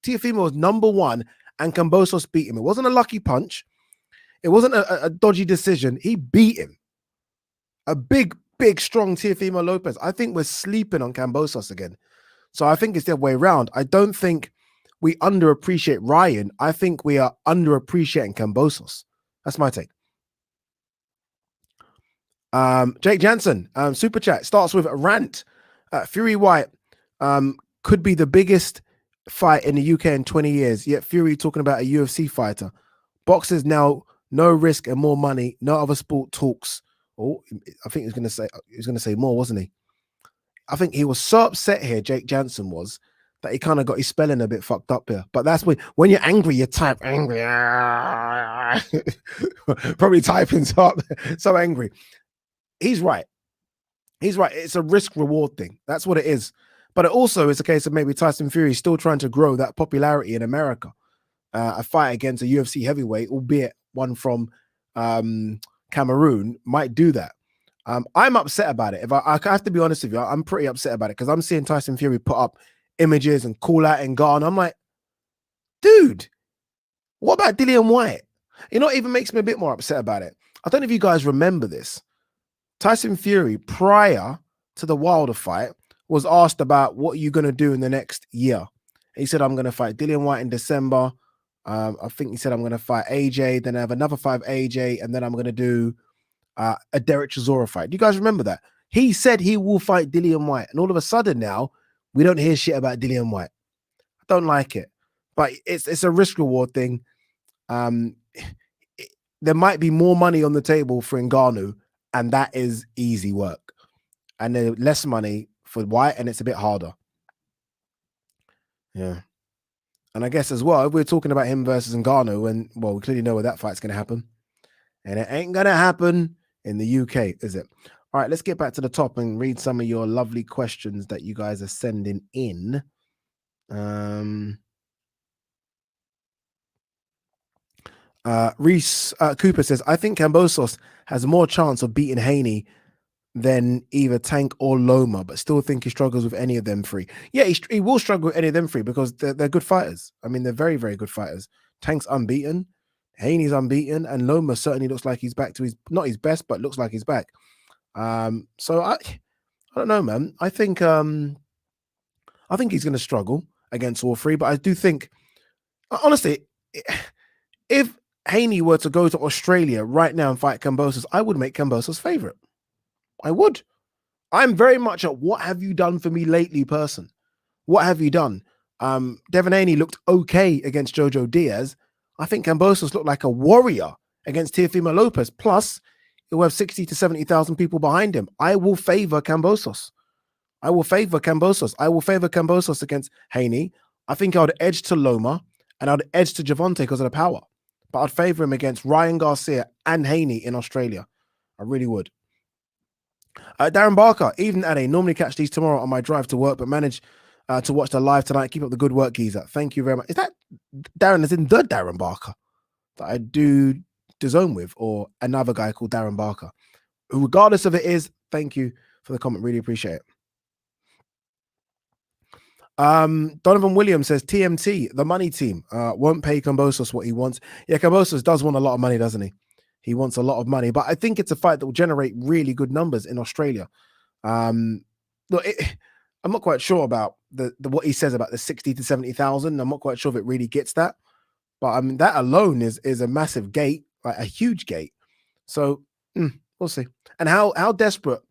Speaker 1: Teofimo was number 1, and Kambosos beat him. It wasn't a lucky punch. It wasn't a dodgy decision. He beat him. A big, strong Teofimo Lopez. I think we're sleeping on Kambosos again. So I think it's the other way around. I don't think we underappreciate Ryan. I think we are underappreciating Kambosos. That's my take. Jake Jansen, super chat starts with a rant. Fury White could be the biggest fight in the UK in 20 years, yet Fury talking about a UFC fighter. Boxers now, no risk and more money. No other sport talks. Oh, I think he was going to say more, wasn't he? I think he was so upset here, Jake Jansen was, that he kind of got his spelling a bit fucked up here. But that's when you're angry, you type angry. Probably typing so angry. He's right. It's a risk reward thing. That's what it is. But it also is a case of maybe Tyson Fury still trying to grow that popularity in America. A fight against a UFC heavyweight, albeit one from Cameroon, might do that. I'm upset about it. If I have to be honest with you, I'm pretty upset about it because I'm seeing Tyson Fury put up images and call out Ngannou. I'm like, dude, what about Dillian White? You know what even makes me a bit more upset about it? I don't know if you guys remember this. Tyson Fury, prior to the Wilder fight, was asked about what are you going to do in the next year. He said, I'm going to fight Dillian White in December. I think he said, I'm going to fight AJ, then I have another fight with AJ, and then I'm going to do a Derek Chisora fight. Do you guys remember that? He said he will fight Dillian White, and all of a sudden now, we don't hear shit about Dillian White. I don't like it, but it's a risk-reward thing. There might be more money on the table for Ngannou, and that is easy work. And there's less money for White, and it's a bit harder. Yeah. And I guess as well, if we're talking about him versus Ngannou, and well, we clearly know where that fight's going to happen. And it ain't going to happen in the UK, is it? All right, let's get back to the top and read some of your lovely questions that you guys are sending in. Reese Cooper says, I think Kambosos has more chance of beating Haney than either Tank or Loma, but still think he struggles with any of them three. Yeah, he will struggle with any of them three because they're good fighters. I mean, they're very, very good fighters. Tank's unbeaten, Haney's unbeaten, and Loma certainly looks like he's back to his, not his best, but looks like he's back. So I don't know, man. I think he's going to struggle against all three, but I do think, honestly, if Haney were to go to Australia right now and fight Kambosos, I would make Kambosos favorite. I would. I'm very much a what have you done for me lately person. What have you done? Devin Haney looked okay against Jojo Diaz. I think Kambosos looked like a warrior against Teofimo Lopez. Plus, he'll have 60 to 70,000 people behind him. I will favor Kambosos. I will favor Kambosos against Haney. I think I would edge to Loma and I'd edge to Javante because of the power. but I'd favor him against Ryan Garcia and Haney in Australia. I really would. Darren Barker, even at normally catch these tomorrow on my drive to work, but manage to watch the live tonight. Keep up the good work, geezer. Thank you very much. Is that Darren as in the Darren Barker that I do DAZN with, or another guy called Darren Barker? Who, regardless of it is, thank you for the comment. Really appreciate it. Donovan Williams says TMT, the money team, won't pay Kambosos what he wants. Yeah, Kambosos does want a lot of money, doesn't he? He wants a lot of money, but I think it's a fight that will generate really good numbers in Australia. Look, I'm not quite sure about the what he says about the 60 to 70,000. I'm not quite sure if it really gets that, but I mean that alone is a massive gate, like a huge gate. So we'll see. And how desperate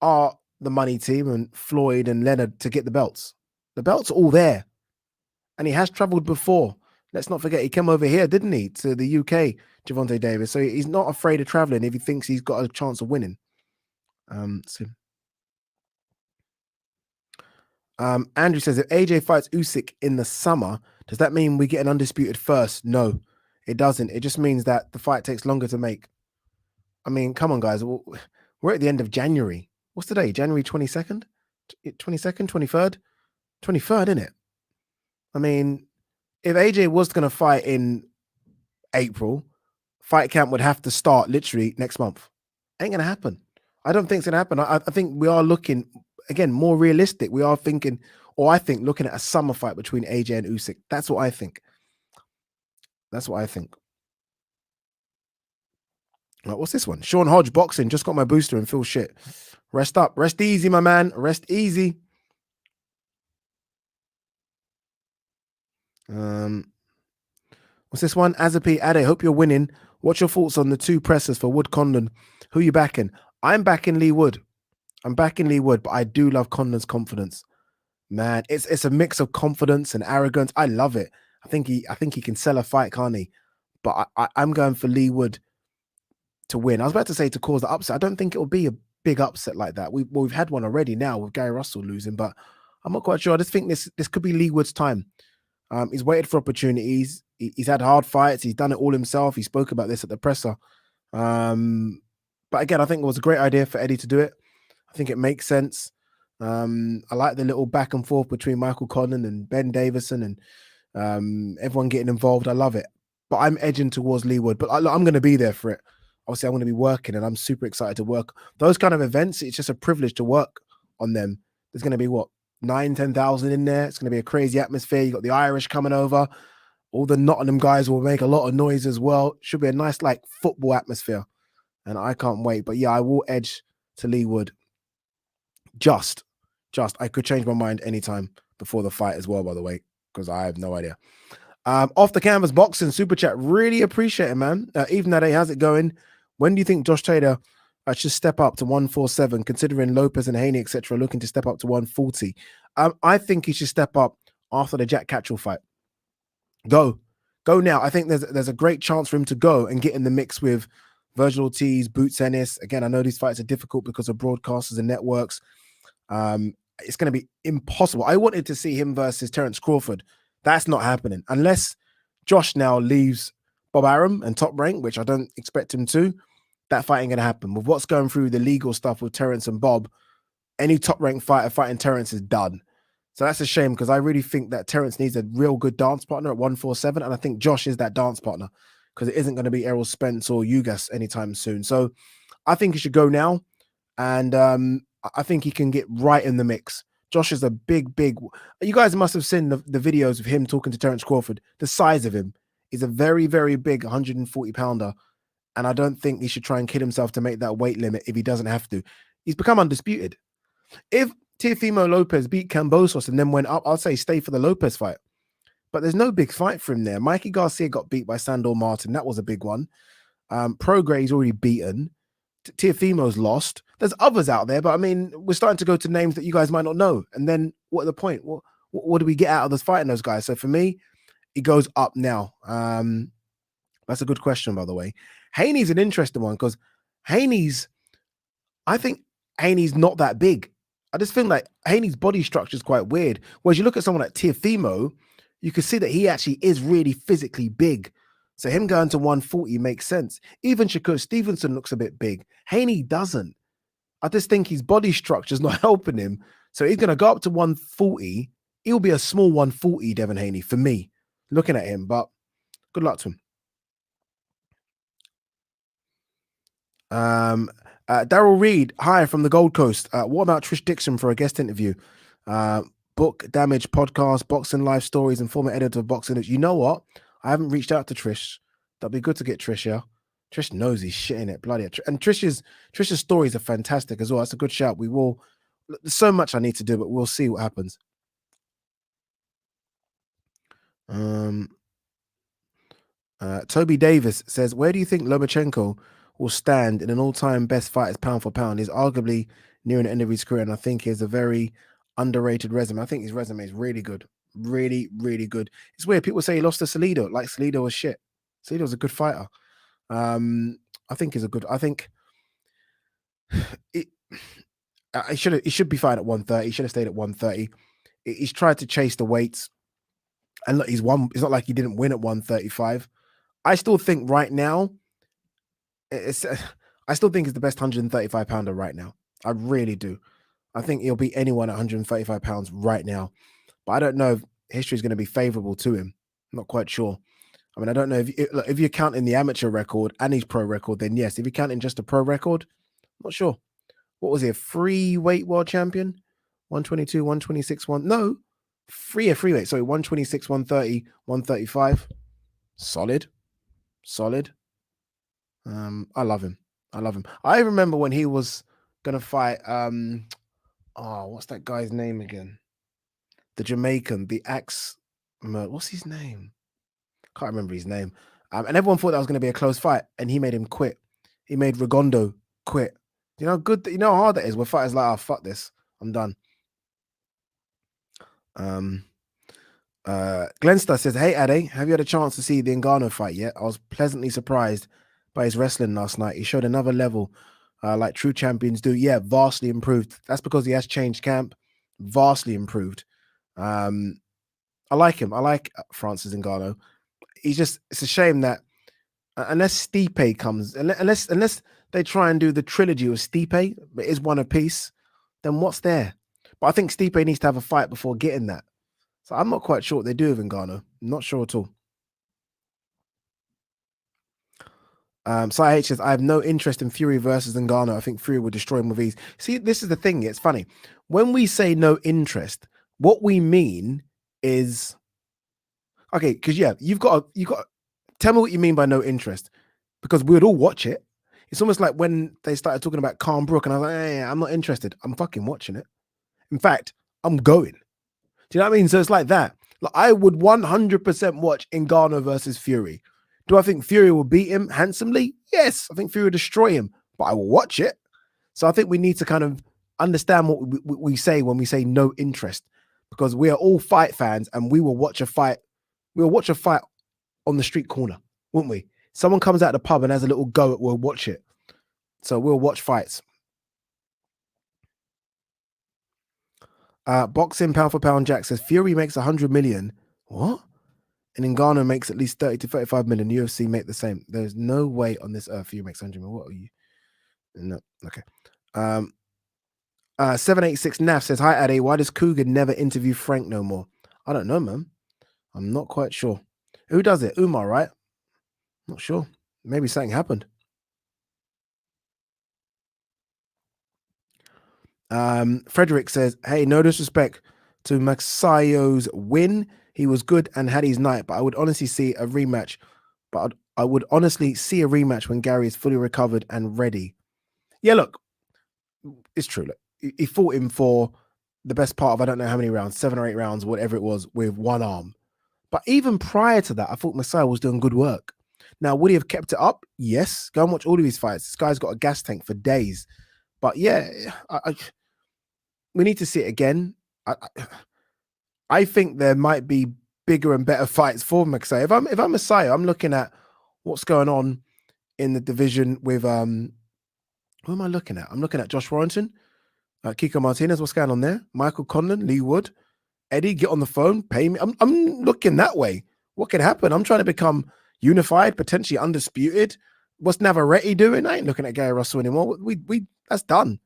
Speaker 1: are the money team and Floyd and Leonard to get the belts? The belts are all there, and he has traveled before. Let's not forget he came over here, didn't he, to the UK, Gervonta Davis. So he's not afraid of traveling if he thinks he's got a chance of winning. Andrew says, if AJ fights Usyk in the summer, does that mean we get an undisputed first? No, it doesn't. It just means that the fight takes longer to make. I mean, come on, guys. We're at the end of January. What's today? January 22nd? 22nd? 23rd? 23rd, isn't it? I mean, if AJ was going to fight in April, fight camp would have to start literally next month. Ain't going to happen. I don't think it's going to happen. I think we are looking, again, more realistic. We are thinking, or I think, looking at a summer fight between AJ and Usyk. That's what I think. That's what I think. Right, what's this one? Sean Hodge boxing. Just got my booster and feel shit. Rest up. Rest easy, my man. Rest easy. What's this one? Azapi Ade, hope you're winning. What's your thoughts on the two pressers for Wood Conlan? Who are you backing? I'm backing Leewood. I'm backing Leewood, but I do love Conlan's confidence. Man, it's a mix of confidence and arrogance. I love it. I think he can sell a fight, can't he? But I'm going for Leewood to win. I was about to say to cause the upset. I don't think it will be a big upset like that. We've had one already now with Gary Russell losing, but I'm not quite sure. I just think this could be Leewood's time. He's waited for opportunities. He's had hard fights. He's done it all himself. He spoke about this at the presser. But again, I think it was a great idea for Eddie to do it. I think it makes sense. I like the little back and forth between Michael Conlan and Ben Davison and everyone getting involved. I love it. But I'm edging towards Leewood. But I'm going to be there for it. Obviously, I'm going to be working, and I'm super excited to work. Those kind of events, it's just a privilege to work on them. There's going to be, 10,000 in there. It's going to be a crazy atmosphere. You got the Irish coming over. All the Nottingham guys will make a lot of noise as well. Should be a nice, football atmosphere. And I can't wait. But yeah, I will edge to Leewood. Just. I could change my mind anytime before the fight as well, by the way, because I have no idea. Off the canvas boxing super chat. Really appreciate it, man. Even that how's it going? When do you think Josh Taylor should step up to 147, considering Lopez and Haney, etc., looking to step up to 140? I think he should step up after the Jack Catchell fight. Go now. I think there's a great chance for him to go and get in the mix with Virgil Ortiz, Boots Ennis. Again, I know these fights are difficult because of broadcasters and networks. It's going to be impossible. I wanted to see him versus Terence Crawford. That's not happening unless Josh now leaves Bob Arum and Top Rank, which I don't expect him to. That fight ain't going to happen. With what's going through the legal stuff with Terence and Bob, any Top Rank fighter fighting Terence is done. So that's a shame, because I really think that Terence needs a real good dance partner at 147, and I think Josh is that dance partner, because it isn't going to be Errol Spence or Ugas anytime soon. So I think he should go now, and I think he can get right in the mix. Josh is a big. You guys must have seen the videos of him talking to Terence Crawford. The size of him is a very, very big 140-pounder, and I don't think he should try and kid himself to make that weight limit if he doesn't have to. He's become undisputed. If Teofimo Lopez beat Kambosos and then went up, I'll say stay for the Lopez fight. But there's no big fight for him there. Mikey Garcia got beat by Sandor Martin. That was a big one. Progray's already beaten. Teofimo's lost. There's others out there, but I mean, we're starting to go to names that you guys might not know. And then what are the point? What do we get out of this fighting those guys? So for me, it goes up now. That's a good question, by the way. Haney's an interesting one, because I think Haney's not that big. I just feel like Haney's body structure is quite weird. Whereas you look at someone like Teofimo, you can see that he actually is really physically big. So him going to 140 makes sense. Even Shakur Stevenson looks a bit big. Haney doesn't. I just think his body structure is not helping him. So he's going to go up to 140. He'll be a small 140, Devin Haney, for me, looking at him. But good luck to him. Daryl Reed, hi from the Gold Coast. What about Trish Dixon for a guest interview? Book Damage podcast, boxing life stories, and former editor of Boxing. You know what? I haven't reached out to Trish. That'd be good to get Trish, yeah. Trish knows he's shit in it, bloody. And Trish's stories are fantastic as well. That's a good shout. We will. There's so much I need to do, but we'll see what happens. Toby Davis says, where do you think Lomachenko will stand in an all-time best fighters pound for pound? He's arguably nearing the end of his career, and I think he has a very underrated resume. I think his resume is really good. Really, really good. It's weird. People say he lost to Salido. Like Salido was shit. Salido was a good fighter. I think he's a good. I think he should be fine at 130. He should have stayed at 130. He's tried to chase the weights, and look, he's won. It's not like he didn't win at 135. I still think right now, I still think it's the best 135 pounder right now. I really do. I think he'll beat anyone at 135 pounds right now. But I don't know if history is going to be favorable to him. I'm not quite sure. I mean, I don't know if you're counting the amateur record and his pro record, then yes. If you're counting just a pro record, I'm not sure. What was he, a free weight world champion? 122, 126, free weight. Sorry, 126, 130, 135. Solid. I love him. I remember when he was gonna fight what's that guy's name again? The Jamaican, the axe. What's his name? Can't remember his name. And everyone thought that was going to be a close fight, and he made him quit. He made Regondo quit. You know, good. You know how hard that is. Where fighters like, oh, fuck this, I'm done. Glenstar says, hey, Ade, have you had a chance to see the Ngannou fight yet? I was pleasantly surprised by his wrestling last night. He showed another level, like true champions do. Yeah, vastly improved. That's because he has changed camp. Vastly improved. I like him. I like Francis Ngannou. It's a shame that unless Stipe comes, unless they try and do the trilogy with Stipe, but is one apiece, then what's there? But I think Stipe needs to have a fight before getting that. So I'm not quite sure what they do with Ngannou. I'm not sure at all. Sai H says, I have no interest in Fury versus Ngannou. I think Fury will destroy him with ease. See, this is the thing. It's funny. When we say no interest, what we mean is, okay, because yeah, you got tell me what you mean by no interest, because we would all watch it. It's almost like when they started talking about Calm Brook, and I was like, hey, I'm not interested. I'm fucking watching it. In fact, I'm going. Do you know what I mean? So it's like that. Like, I would 100% watch Ngannou versus Fury. Do I think Fury will beat him handsomely? Yes, I think Fury will destroy him, but I will watch it. So I think we need to kind of understand what we say when we say no interest, because we are all fight fans, and we will watch a fight. We'll watch a fight on the street corner, wouldn't we? Someone comes out the pub and has a little go, we'll watch it. So we'll watch fights. Boxing pound for pound Jack says Fury makes 100 million. What? And Ngannou makes at least 30 to 35 million. UFC make the same. There's no way on this earth Fury makes 100 million. What are you? No. Okay. 786 Naf says, hi, Ade. Why does Cougar never interview Frank no more? I don't know, man. I'm not quite sure. Who does it? Umar, right? Not sure. Maybe something happened. Frederick says, hey, no disrespect to Magsayo's win. He was good and had his night, but I would honestly see a rematch. But I would honestly see a rematch when Gary is fully recovered and ready. Yeah, look, it's true. Look, he fought him for the best part of, I don't know how many rounds, 7 or 8 rounds, whatever it was, with one arm. But even prior to that, I thought Magsayo was doing good work. Now, would he have kept it up? Yes. Go and watch all of his fights. This guy's got a gas tank for days. But yeah, we need to see it again. I think there might be bigger and better fights for Magsayo. If I'm Magsayo, I'm looking at what's going on in the division with who am I looking at? I'm looking at Josh Warrington, Kiko Martinez. What's going on there? Michael Conlan, Leewood, Eddie. Get on the phone, pay me. I'm looking that way. What can happen? I'm trying to become, unified, potentially undisputed. What's Navarrete doing? I ain't looking at Gary Russell anymore. We that's done.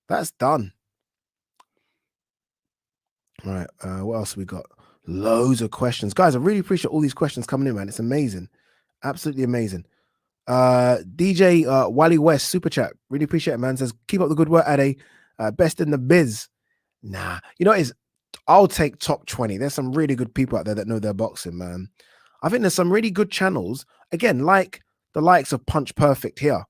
Speaker 1: That's done. All right. What else we got? Loads of questions, guys. I really appreciate all these questions coming in, man. It's amazing, absolutely amazing. DJ Wally West super chat, really appreciate it, man. Says keep up the good work, Ade. Best in the biz. Nah, you know what is? I'll take top 20. There's some really good people out there that know their boxing, man. I think there's some really good channels, again, like the likes of Punch Perfect here.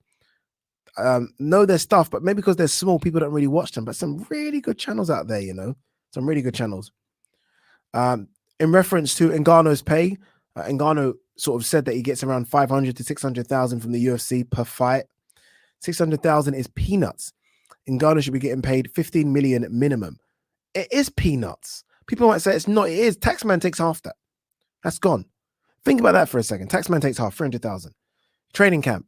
Speaker 1: Know their stuff, but maybe because they're small, people don't really watch them. But some really good channels out there, you know, some really good channels. In reference to Ngannou's pay, Ngannou sort of said that he gets around 500 to 600,000 from the UFC per fight. 600,000 is peanuts. Ngannou should be getting paid 15 million minimum. It is peanuts. People might say it's not. It is. Taxman takes half that. That's gone. Think about that for a second. Taxman takes half, 300,000. Training camp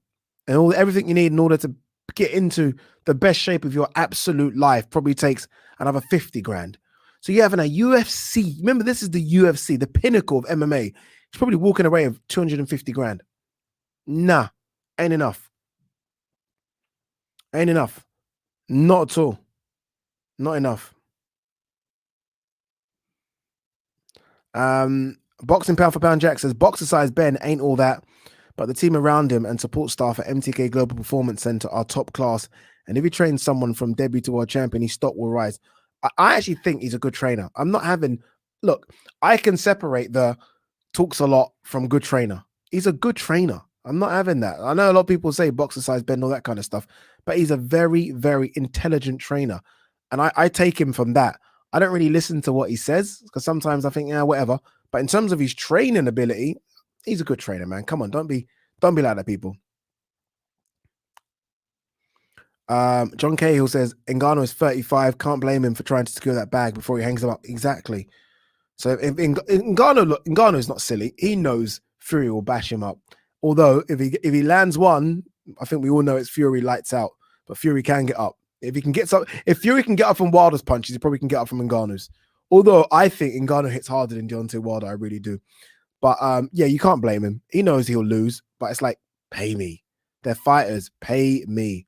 Speaker 1: and everything you need in order to get into the best shape of your absolute life probably takes another 50 grand. So you're having a UFC. Remember, this is the UFC, the pinnacle of MMA. He's probably walking away with 250 grand. Nah, ain't enough. Ain't enough. Not at all. Not enough. Boxing pound for pound Jack says boxer size Ben ain't all that, but the team around him and support staff at MTK Global Performance Center are top class. And if he trains someone from debut to world champion, his stock will rise. I actually think he's a good trainer. I'm not having, look, I can separate the talks a lot from good trainer. He's a good trainer. I'm not having that. I know a lot of people say boxer size Ben, all that kind of stuff, but he's a very, very intelligent trainer. And I take him from that. I don't really listen to what he says because sometimes I think, yeah, whatever. But in terms of his training ability, he's a good trainer, man. Come on, don't be like that, people. John Cahill says Ngannou is 35. Can't blame him for trying to secure that bag before he hangs him up. Exactly. So if Ngannou is not silly. He knows Fury will bash him up. Although if he lands one, I think we all know it's Fury lights out. But Fury can get up. If Fury can get up from Wilder's punches, he probably can get up from Ngannou's. Although I think Ngannou hits harder than Deontay Wilder, I really do. But yeah, you can't blame him. He knows he'll lose, but it's like, pay me. They're fighters. Pay me.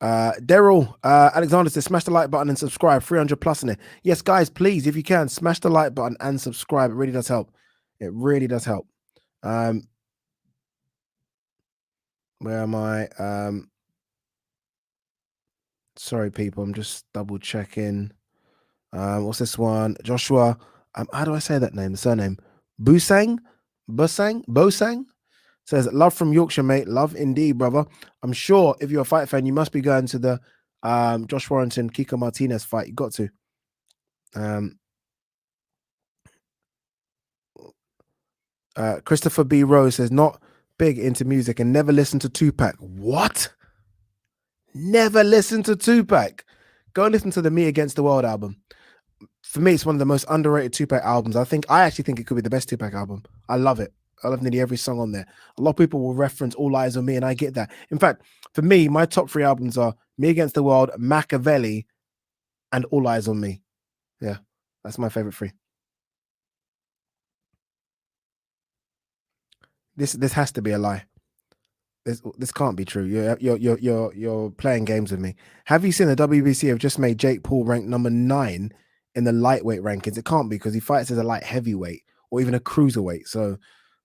Speaker 1: Daryl Alexander says smash the like button and subscribe. 300 plus in it. Yes, guys, please, if you can, smash the like button and subscribe. It really does help. It really does help. Where am I? Sorry, people. I'm just double checking. What's this one? Joshua. How do I say that name? The surname? Bosang says, love from Yorkshire, mate. Love indeed, brother. I'm sure if you're a fight fan, you must be going to the Josh Warrington, Kiko Martinez fight. You got to. Christopher B. Rose says, not big into music and never listened to Tupac. What? Never listened to Tupac. Go and listen to the Me Against the World album. For me, it's one of the most underrated Tupac albums. I actually think it could be the best Tupac album. I love it. I love nearly every song on there. A lot of people will reference All Eyes on Me, and I get that. In fact, for me, my top 3 albums are Me Against the World, Machiavelli, and All Eyes on Me. Yeah, that's my favorite 3. This has to be a lie. This can't be true. You're playing games with me. Have you seen the WBC have just made Jake Paul ranked number 9 in the lightweight rankings? It can't be because he fights as a light heavyweight or even a cruiserweight. So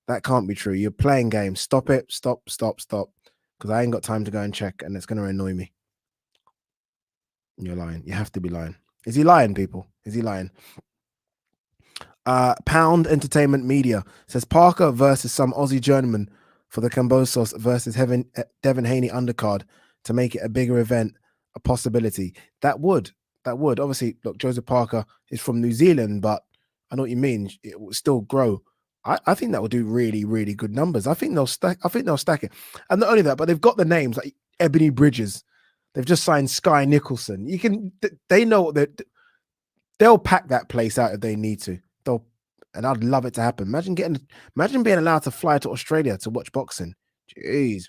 Speaker 1: that can't be true. You're playing games. Stop it. Stop. Because I ain't got time to go and check, and it's going to annoy me. You're lying. You have to be lying. Is he lying, people? Is he lying? Pound Entertainment Media says Parker versus some Aussie journeyman for the Kambosos versus Devin Haney undercard to make it a bigger event, a possibility. That would. Obviously, look, Joseph Parker is from New Zealand, but I know what you mean. It will still grow. I think that will do really, really good numbers. I think they'll stack it. And not only that, but they've got the names like Ebony Bridges. They've just signed Sky Nicholson. They know what they'll pack that place out if they need to. And I'd love it to happen. Imagine being allowed to fly to Australia to watch boxing. Jeez.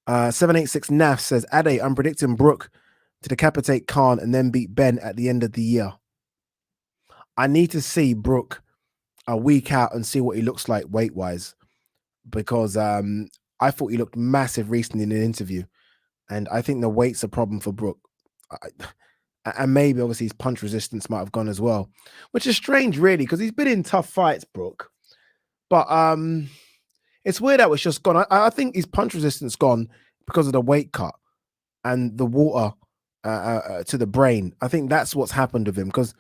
Speaker 1: 786 Naf says, Ade, I'm predicting Brooke to decapitate Khan and then beat Ben at the end of the year. I need to see Brook a week out and see what he looks like weight wise, because I thought he looked massive recently in an interview, and I think the weight's a problem for Brook. And maybe obviously his punch resistance might have gone as well, which is strange, really, because he's been in tough fights, Brook. But it's weird how it's just gone. I think his punch resistance gone because of the weight cut and the water to the brain. I think that's what's happened with him, because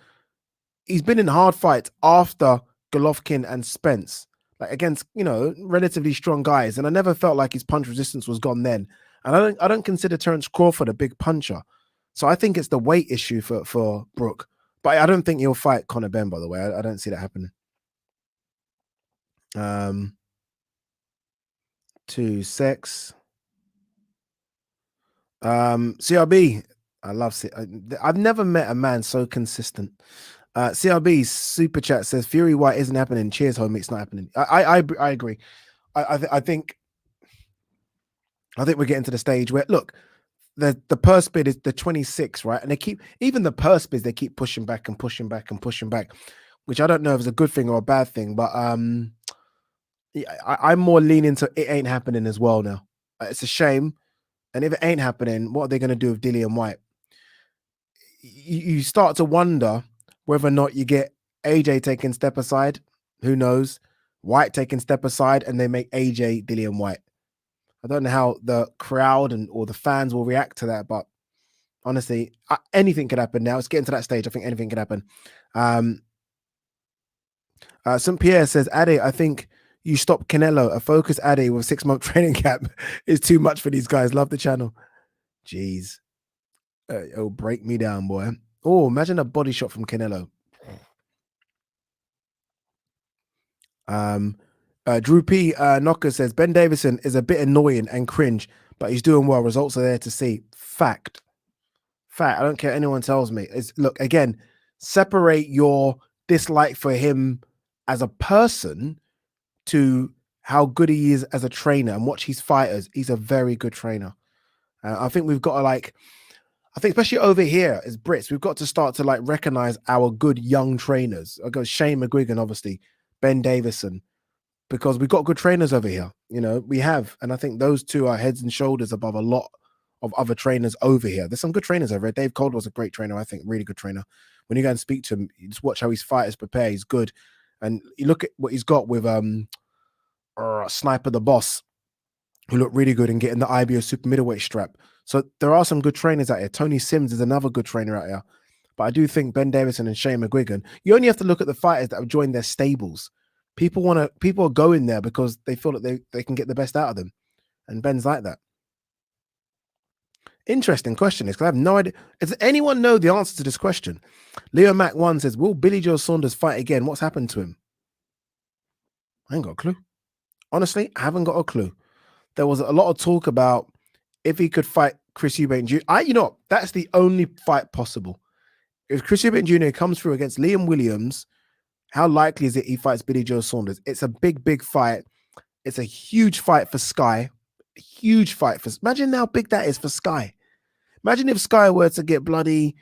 Speaker 1: he's been in hard fights after Golovkin and Spence, like against, relatively strong guys, and I never felt like his punch resistance was gone then. And I don't consider Terence Crawford a big puncher, so I think it's the weight issue for Brook. But I don't think he'll fight Conor Benn, by the way. I don't see that happening. To sex. CRB. I love it. I've never met a man so consistent. CRB super chat says Fury White isn't happening. Cheers, homie. It's not happening. I agree. I think we're getting to the stage where, look, the purse bid is the 26, right? And they keep, even the purse bids, they keep pushing back and pushing back and pushing back, which I don't know if it's a good thing or a bad thing, but I'm more leaning to it ain't happening as well now. It's a shame. And if it ain't happening, what are they going to do with Dillian White? You start to wonder whether or not you get AJ taking step aside. Who knows? White taking step aside, and they make AJ Dillian White. I don't know how the crowd or the fans will react to that, but honestly, anything could happen now. It's getting to that stage. I think anything could happen. St. Pierre says, Ade, I think you stop Canelo. A focused Ade with 6-month training camp is too much for these guys. Love the channel. Jeez. It'll break me down, boy. Oh, imagine a body shot from Canelo. Drew P. Knocker says, Ben Davison is a bit annoying and cringe, but he's doing well. Results are there to see. Fact. I don't care anyone tells me. Look, again, separate your dislike for him as a person to how good he is as a trainer, and watch his fighters. He's a very good trainer. I think we've got to I think especially over here as Brits, we've got to start to recognize our good young trainers. I go Shane McGuigan, obviously, Ben Davison, because we've got good trainers over here. We have, and I think those two are heads and shoulders above a lot of other trainers over here. There's some good trainers over here. Dave Caldwell's a great trainer, I think, really good trainer. When you go and speak to him, you just watch how his fighters prepare. He's good, and you look at what he's got with Sniper the Boss, who look really good in getting the IBO super middleweight strap. So there are some good trainers out here. Tony Sims is another good trainer out here. But I do think Ben Davison and Shane McGuigan, you only have to look at the fighters that have joined their stables. People are going there because they feel that they can get the best out of them. And Ben's like that. Interesting question, because I have no idea. Does anyone know the answer to this question? Leo Mac 1 says, will Billy Joe Saunders fight again? What's happened to him? I ain't got a clue. Honestly, I haven't got a clue. There was a lot of talk about if he could fight Chris Eubank Jr. That's the only fight possible. If Chris Eubank Jr. comes through against Liam Williams, how likely is it he fights Billy Joe Saunders? It's a big, big fight. It's a huge fight for Sky. A huge fight for... Imagine how big that is for Sky. Imagine if Sky were to get bloody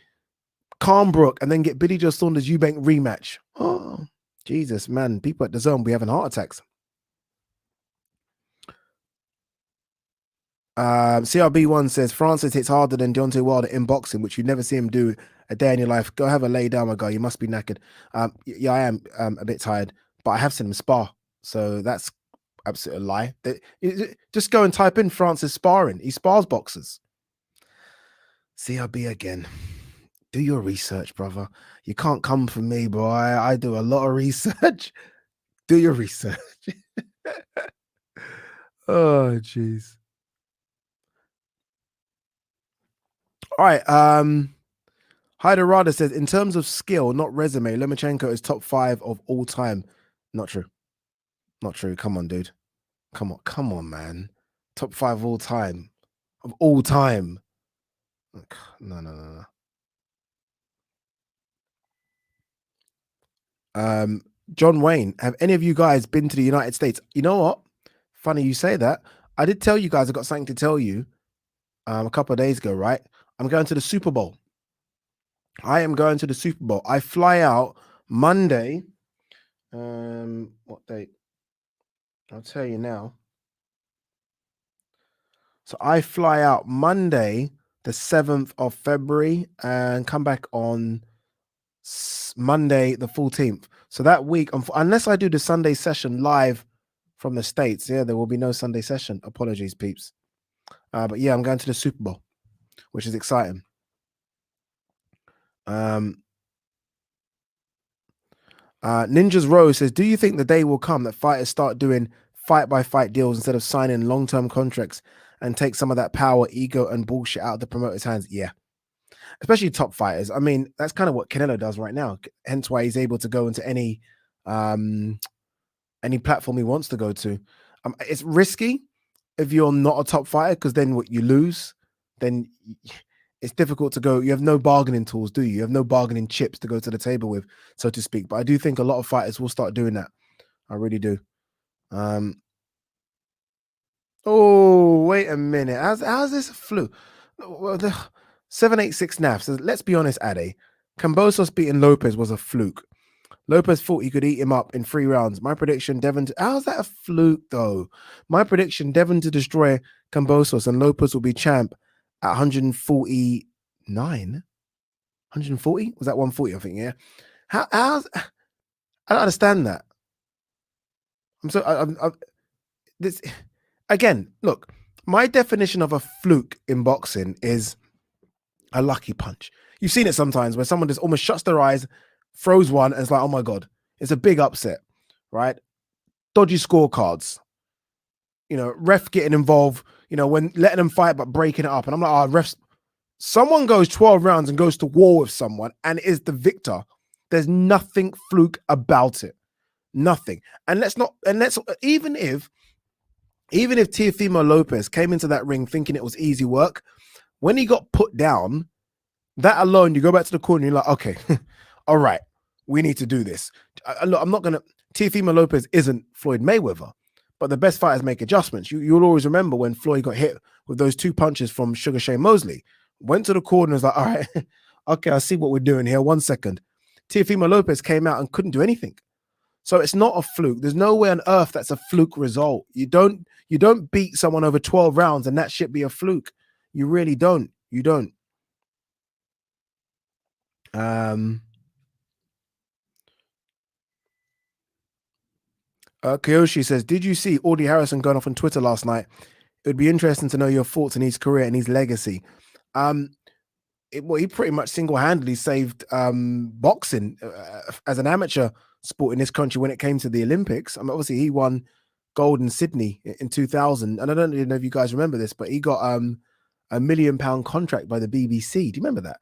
Speaker 1: Calmbrook and then get Billy Joe Saunders Eubank rematch. Oh, Jesus, man. People at the Zone, we having heart attacks. CRB1 says Francis hits harder than Deontay Wilder in boxing, which you never see him do a day in your life. Go have a lay down, my guy. You must be knackered. Yeah, I am a bit tired, but I have seen him spar, so that's absolute lie. Just go and type in Francis sparring. He spars boxers. CRB again. Do your research, brother. You can't come for me, boy. I do a lot of research. Do your research. Oh, jeez. All right. Hyderada says, in terms of skill, not resume, Lomachenko is top 5 of all time. Not true. Not true. Come on, dude. Come on, man. Top 5 of all time. Of all time. No. John Wayne, have any of you guys been to the United States? You know what? Funny you say that. I did tell you guys I got something to tell you a couple of days ago, right? I'm going to the Super Bowl. I am going to the Super Bowl. I fly out Monday. What date? I'll tell you now. So I fly out Monday, the 7th of February, and come back on Monday, the 14th. So that week, unless I do the Sunday session live from the States, there will be no Sunday session. Apologies, peeps. But I'm going to the Super Bowl, which is exciting. Ninja's Rose says, do you think the day will come that fighters start doing fight-by-fight deals instead of signing long-term contracts and take some of that power, ego, and bullshit out of the promoter's hands? Yeah. Especially top fighters. I mean, that's kind of what Canelo does right now. Hence why he's able to go into any platform he wants to go to. It's risky if you're not a top fighter, because then what you lose, then it's difficult to go. You have no bargaining tools, do you? You have no bargaining chips to go to the table with, so to speak. But I do think a lot of fighters will start doing that. I really do. Oh, wait a minute. How's this a fluke? Well, the 786 NAFs. Let's be honest, Ade. Kambosos beating Lopez was a fluke. Lopez thought he could eat him up in 3 rounds. My prediction, Devin. How's that a fluke, though? My prediction, Devin to destroy Kambosos and Lopez will be champ at 149. 140? Was that 140? I think, yeah. How's I don't understand that. This again. Look, my definition of a fluke in boxing is a lucky punch. You've seen it sometimes where someone just almost shuts their eyes, throws one, and it's like, oh my God, it's a big upset, right? Dodgy scorecards, ref getting involved, when letting them fight but breaking it up. And I'm like, refs, someone goes 12 rounds and goes to war with someone and is the victor. There's nothing fluke about it. Nothing. And even if Teofimo Lopez came into that ring thinking it was easy work, when he got put down, that alone, you go back to the corner, you're like, okay, all right, we need to do this. Look, I'm not going to, Teofimo Lopez isn't Floyd Mayweather, but the best fighters make adjustments. You'll always remember when Floyd got hit with those 2 punches from Sugar Shane Mosley, went to the corner and was like, all right, okay, I see what we're doing here. 1 second. Teofimo Lopez came out and couldn't do anything. So it's not a fluke. There's no way on earth that's a fluke result. You don't beat someone over 12 rounds and that should be a fluke. You really don't. You don't. Kyoshi says, did you see Audley Harrison going off on Twitter last night? It would be interesting to know your thoughts on his career and his legacy. He pretty much single-handedly saved boxing as an amateur sport in this country when it came to the Olympics. I mean, obviously he won gold in Sydney in 2000, and I don't even know if you guys remember this, but he got a £1 million contract by the BBC. Do you remember that?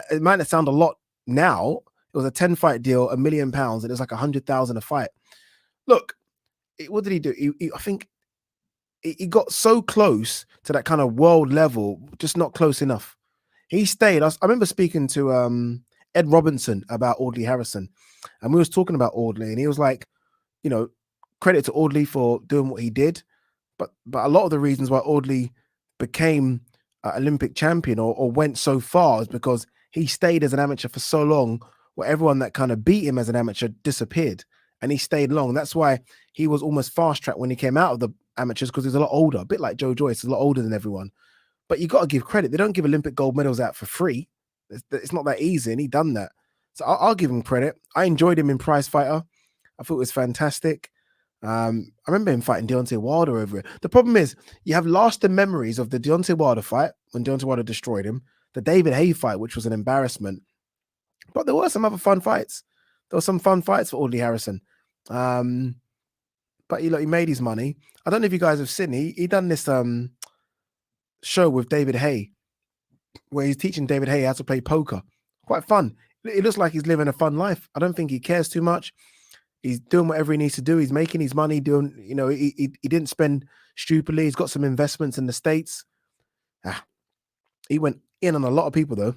Speaker 1: It might not sound a lot now. It was a 10-fight deal, £1 million, and it was like 100,000 a fight. Look, what did he do? I think he got so close to that kind of world level, just not close enough. He stayed. I remember speaking to Ed Robinson about Audley Harrison, and we was talking about Audley, and he was like, credit to Audley for doing what he did, but a lot of the reasons why Audley became Olympic champion or went so far is because he stayed as an amateur for so long, where everyone that kind of beat him as an amateur disappeared, and he stayed long. That's why he was almost fast-tracked when he came out of the amateurs, because he's a lot older, a bit like Joe Joyce, a lot older than everyone. But you got to give credit. They don't give Olympic gold medals out for free. It's not that easy, and he done that. So I'll give him credit. I enjoyed him in Prize Fighter. I thought it was fantastic. I remember him fighting Deontay Wilder over it. The problem is you have lasting memories of the Deontay Wilder fight when Deontay Wilder destroyed him, the David Haye fight, which was an embarrassment. But there were some other fun fights. There were some fun fights for Audley Harrison. But he made his money. I don't know if you guys have seen. He done this show with David Haye, where he's teaching David Haye how to play poker. Quite fun. It looks like he's living a fun life. I don't think he cares too much. He's doing whatever he needs to do. He's making his money doing, he didn't spend stupidly. He's got some investments in the States. He went in on a lot of people, though.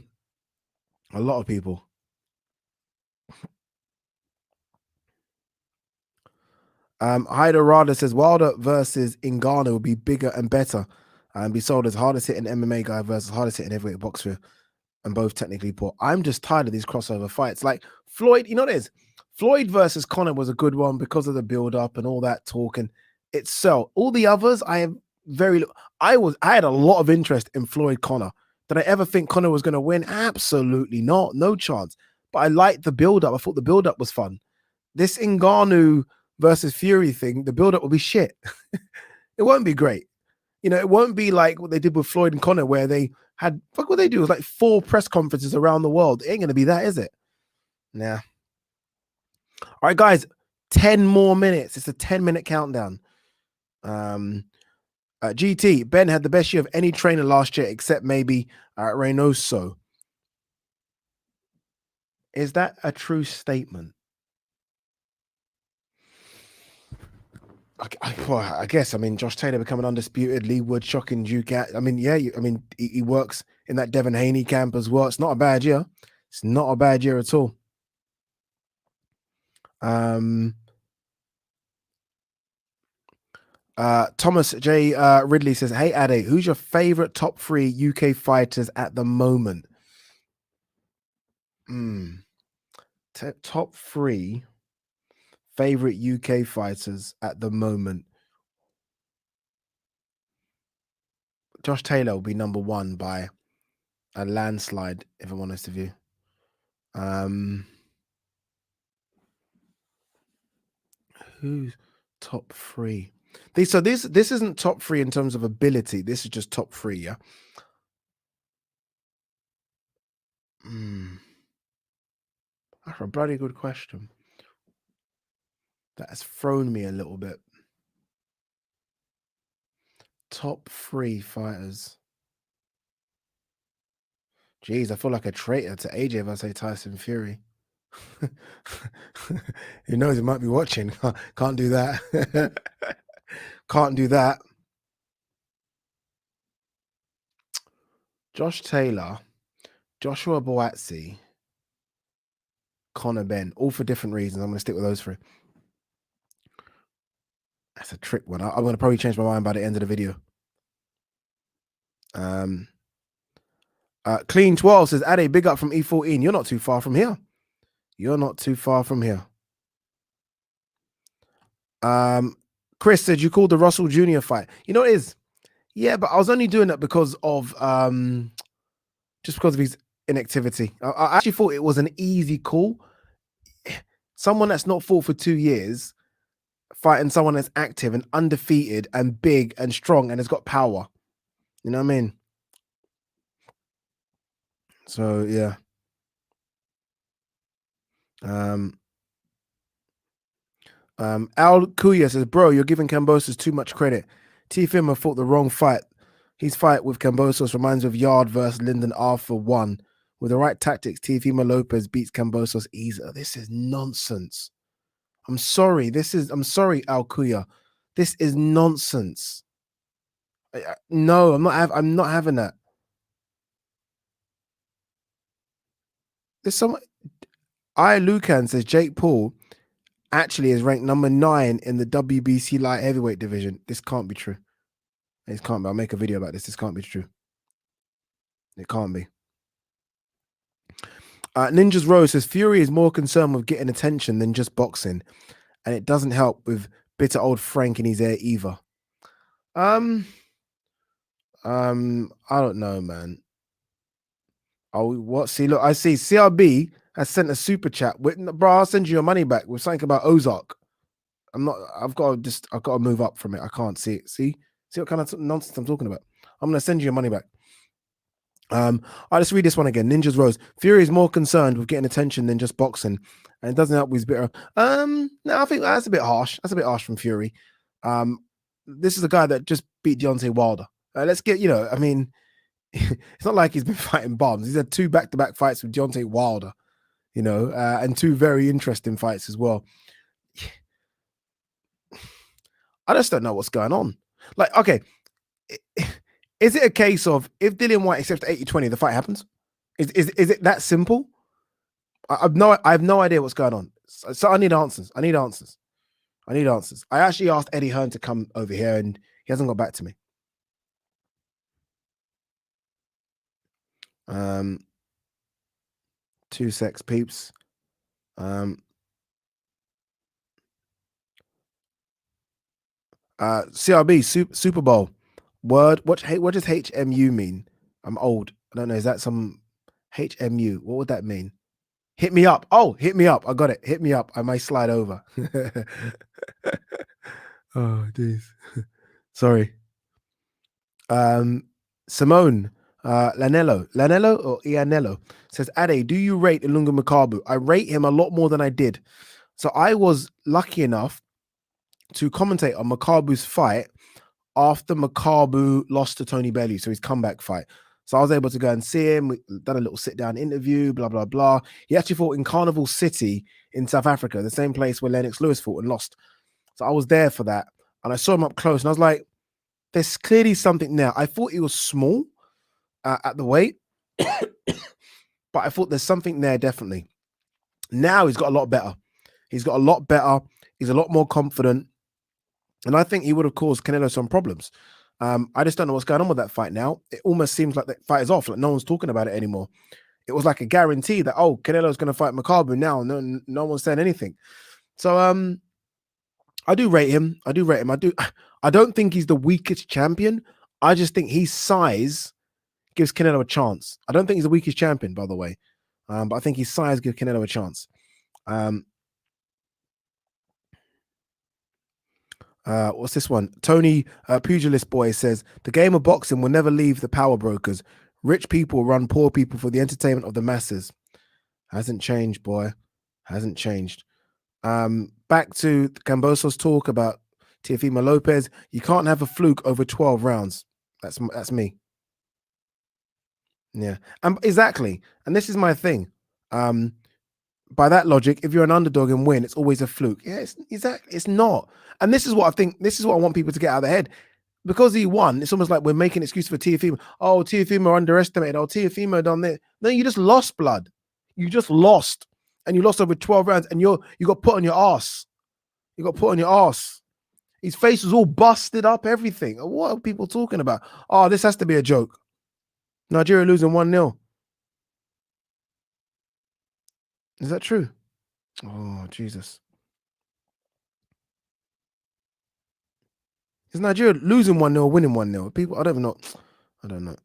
Speaker 1: A lot of people. Hyder Rada says Wilder versus Ngannou will be bigger and better and be sold as hardest hitting MMA guy versus hardest hitting heavyweight boxer. and both technically poor. I'm just tired of these crossover fights. Like Floyd, you know what it is? Floyd versus Conor was a good one because of the build-up and all that talk and itself. All the others, I had a lot of interest in Floyd Conor. Did I ever think Conor was going to win? Absolutely not. No chance. But I liked the build-up. I thought the build-up was fun. This Ngannou versus Fury thing, the build-up will be shit. It won't be great. You know, it won't be like what they did with Floyd and Conor, where they had, fuck what they do, it was like 4 press conferences around the world. It ain't going to be that, is it? Nah. All right, guys, 10 more minutes. It's a 10-minute countdown. GT, Ben had the best year of any trainer last year, except maybe Reynoso. Is that a true statement? I guess. I mean, Josh Taylor becoming undisputed, Leewood shocking Duke. I mean, yeah. He works in that Devin Haney camp as well. It's not a bad year. It's not a bad year at all. Thomas J. Ridley says, "Hey Ade, who's your favorite top 3 UK fighters at the moment?" Top 3 favorite UK fighters at the moment. Josh Taylor will be number 1 by a landslide, if I'm honest with you. Who's top 3? This isn't top 3 in terms of ability. This is just top 3, yeah. That's a bloody good question. That has thrown me a little bit. Top 3 fighters. Jeez, I feel like a traitor to AJ if I say Tyson Fury. Who knows? He might be watching. Can't do that. Can't do that. Josh Taylor, Joshua Boatsi, Conor Benn, all for different reasons. I'm going to stick with those 3. That's a trick one. I'm going to probably change my mind by the end of the video. Clean 12 says, Ade, big up from E14. You're not too far from here. You're not too far from here. Chris said, you called the Russell Jr. fight. You know what it is? Yeah, but I was only doing that because of just because of his inactivity. I actually thought it was an easy call. Someone that's not fought for 2 years fighting someone that's active and undefeated and big and strong and has got power. You know what I mean? So yeah. Al Kuya says, bro, you're giving Kambosos too much credit. Teofimo fought the wrong fight. His fight with Kambosos reminds me of Yard versus Lyndon Arthur 1. With the right tactics, Teofimo Lopez beats Kambosos easier. This is nonsense. I'm sorry, Al Kuya. This is nonsense. No, I'm not having that. There's someone. Lucan says Jake Paul actually is ranked number 9 in the WBC light heavyweight division. This can't be true. It can't be. I'll make a video about this. This can't be true. It can't be. Ninja's Rose says Fury is more concerned with getting attention than just boxing, and it doesn't help with bitter old Frank in his ear either. I don't know, man. Oh, what? See, look, I see CRB has sent a super chat. Bro, I'll send you your money back with something about Ozark. I've got to move up from it. I can't see it. See what kind of nonsense I'm talking about. I'm going to send you your money back. I'll just read this one again. Ninja's Rose. Fury is more concerned with getting attention than just boxing, and it doesn't help with his bitter. No, I think that's a bit harsh. That's a bit harsh from Fury. This is a guy that just beat Deontay Wilder. Let's get, I mean, it's not like he's been fighting bombs. He's had 2 back-to-back fights with Deontay Wilder, and 2 very interesting fights as well. I just don't know what's going on. Like, okay, is it a case of if Dillian White accepts 80-20, the fight happens? Is it that simple? I have no idea what's going on. So I need answers. I actually asked Eddie Hearn to come over here, and he hasn't got back to me. 2 sex peeps. CRB Super Bowl. Word. What does HMU mean? I'm old. I don't know. Is that some HMU? What would that mean? Hit me up. Oh, hit me up. I got it. Hit me up. I might slide over. Oh, jeez. Sorry. Simone Lanello or Ianello says, Ade, do you rate Ilunga Makabu? I rate him a lot more than I did. So I was lucky enough to commentate on Makabu's fight after Makabu lost to Tony Bellew, so his comeback fight. So I was able to go and see him. We done a little sit-down interview, blah, blah, blah. He actually fought in Carnival City in South Africa, the same place where Lennox Lewis fought and lost. So I was there for that. And I saw him up close, and I was like, there's clearly something there. I thought he was small at the weight, but I thought there's something there, definitely. Now he's got a lot better. He's got a lot better. He's a lot more confident. And I think he would have caused Canelo some problems. I just don't know what's going on with that fight now. It almost seems like that fight is off. Like no one's talking about it anymore. It was like a guarantee that, oh, Canelo's going to fight Makabu now. No one's saying anything. So I do rate him. I don't think he's the weakest champion. I just think his size gives Canelo a chance. I don't think he's the weakest champion, by the way. But I think his size gives Canelo a chance. What's this one? Tony Pugilist Boy says, the game of boxing will never leave the power brokers. Rich people run poor people for the entertainment of the masses. Hasn't changed, boy. Hasn't changed. Back to Kambosos' talk about Teofimo Lopez. You can't have a fluke over 12 rounds. That's me. Yeah. Exactly. And this is my thing. By that logic, if you're an underdog and win, it's always a fluke. Yeah, it's not. And this is what I think. This is what I want people to get out of their head. Because he won, it's almost like we're making an excuse for Teofimo. Oh, Teofimo underestimated. Oh, Teofimo done this. No, you just lost, blood. You just lost, and you lost over 12 rounds, and you got put on your ass. You got put on your ass. His face was all busted up. Everything. What are people talking about? Oh, this has to be a joke. Nigeria losing 1-0. Is that true? Oh, Jesus. Is Nigeria losing 1-0 or winning 1-0? People, I don't know. I don't know.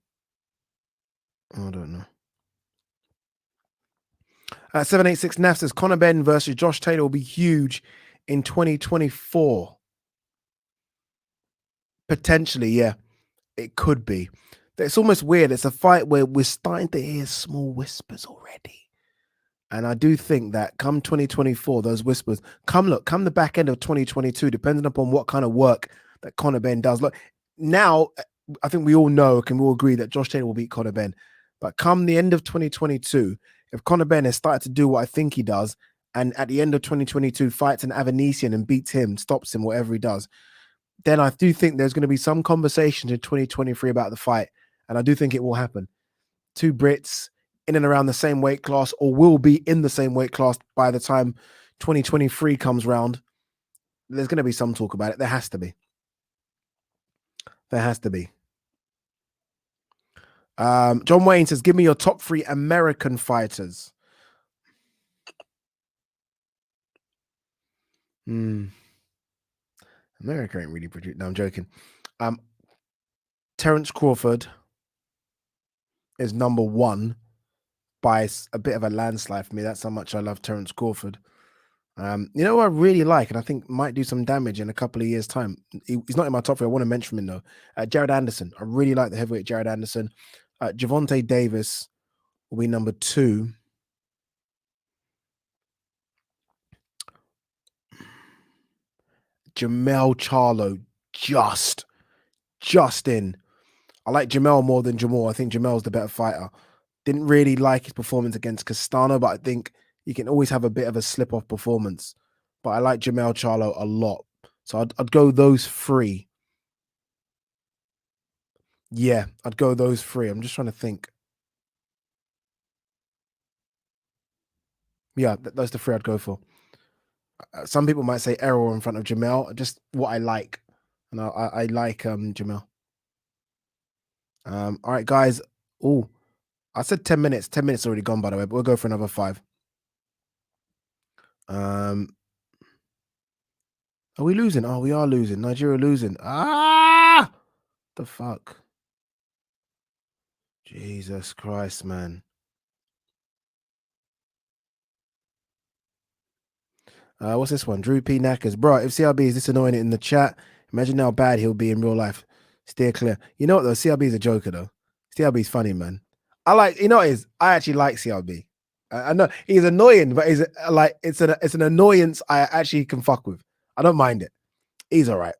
Speaker 1: 786 NAF says Conor Benn versus Josh Taylor will be huge in 2024. Potentially, yeah. It could be. It's almost weird. It's a fight where we're starting to hear small whispers already. And I do think that come 2024, those whispers, come the back end of 2022, depending upon what kind of work that Conor Benn does. Look, now I think we all know, can we all agree that Josh Taylor will beat Conor Benn. But come the end of 2022, if Conor Benn has started to do what I think he does, and at the end of 2022 fights an Avanesian and beats him, stops him, whatever he does, then I do think there's going to be some conversation in 2023 about the fight. And I do think it will happen. Two Brits in and around the same weight class, or will be in the same weight class by the time 2023 comes round. There's going to be some talk about it. There has to be. There has to be. John Wayne says, give me your top 3 American fighters. America ain't really produced. No, I'm joking. Terence Crawford is number 1 by a bit of a landslide for me. That's how much I love Terence Crawford. You know what I really like, and I think might do some damage in a couple of years' time. He's not in my top 3. I want to mention him though. Jared Anderson. I really like the heavyweight Jared Anderson. Gervonta Davis will be number 2. Jamel Charlo just in. I like Jamel more than Jamal. I think Jamel's the better fighter. Didn't really like his performance against Castano, but I think you can always have a bit of a slip-off performance. But I like Jamel Charlo a lot. So I'd go those 3. Yeah, I'd go those 3. I'm just trying to think. Yeah, those the 3 I'd go for. Some people might say Errol in front of Jamel. Just what I like. And I like Jamel. All right, guys. Oh, I said 10 minutes. 10 minutes already gone, by the way, but we'll go for another 5. Are we losing? Oh, we are losing. Nigeria losing. Ah! The fuck? Jesus Christ, man. What's this one? Drew P. Knackers. Bro, if CRB is this annoying in the chat, imagine how bad he'll be in real life. Steer clear. You know what, though? CRB is a joker, though. CRB is funny, man. You know what it is? I actually like CRB. I know he's annoying, but he's like, it's an annoyance I actually can fuck with. I don't mind it. He's all right.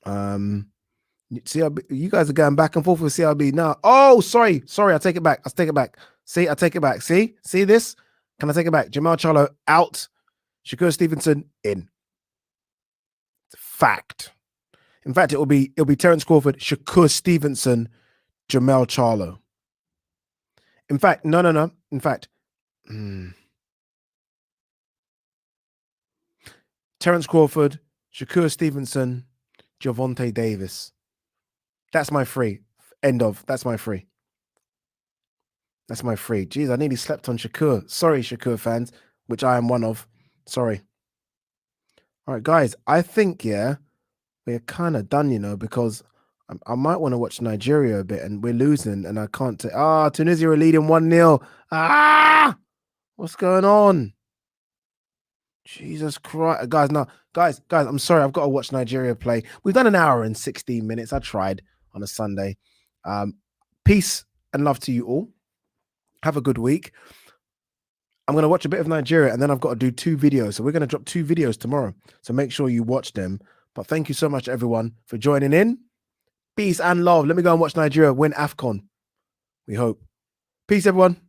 Speaker 1: CRB, you guys are going back and forth with CRB now. Oh, sorry. I take it back. See, I take it back. See this? Can I take it back? Jamal Charlo out. Shakur Stevenson in. Fact. In fact, it'll be Terence Crawford, Shakur Stevenson, Jamal Charlo. In fact, no. In fact, Terence Crawford, Shakur Stevenson, Gervonta Davis. That's my 3. End of. That's my 3. Jeez, I nearly slept on Shakur. Sorry, Shakur fans, which I am one of. Sorry. All right, guys, I think, we're kind of done, because I might want to watch Nigeria a bit, and we're losing, and I can't take. Tunisia are leading 1-0. What's going on? Jesus Christ, guys! No, guys, I'm sorry. I've got to watch Nigeria play. We've done 1 hour and 16 minutes. I tried on a Sunday. Peace and love to you all. Have a good week. I'm going to watch a bit of Nigeria, and then I've got to do 2 videos. So we're going to drop 2 videos tomorrow. So make sure you watch them. But thank you so much, everyone, for joining in. Peace and love. Let me go and watch Nigeria win AFCON. We hope. Peace, everyone.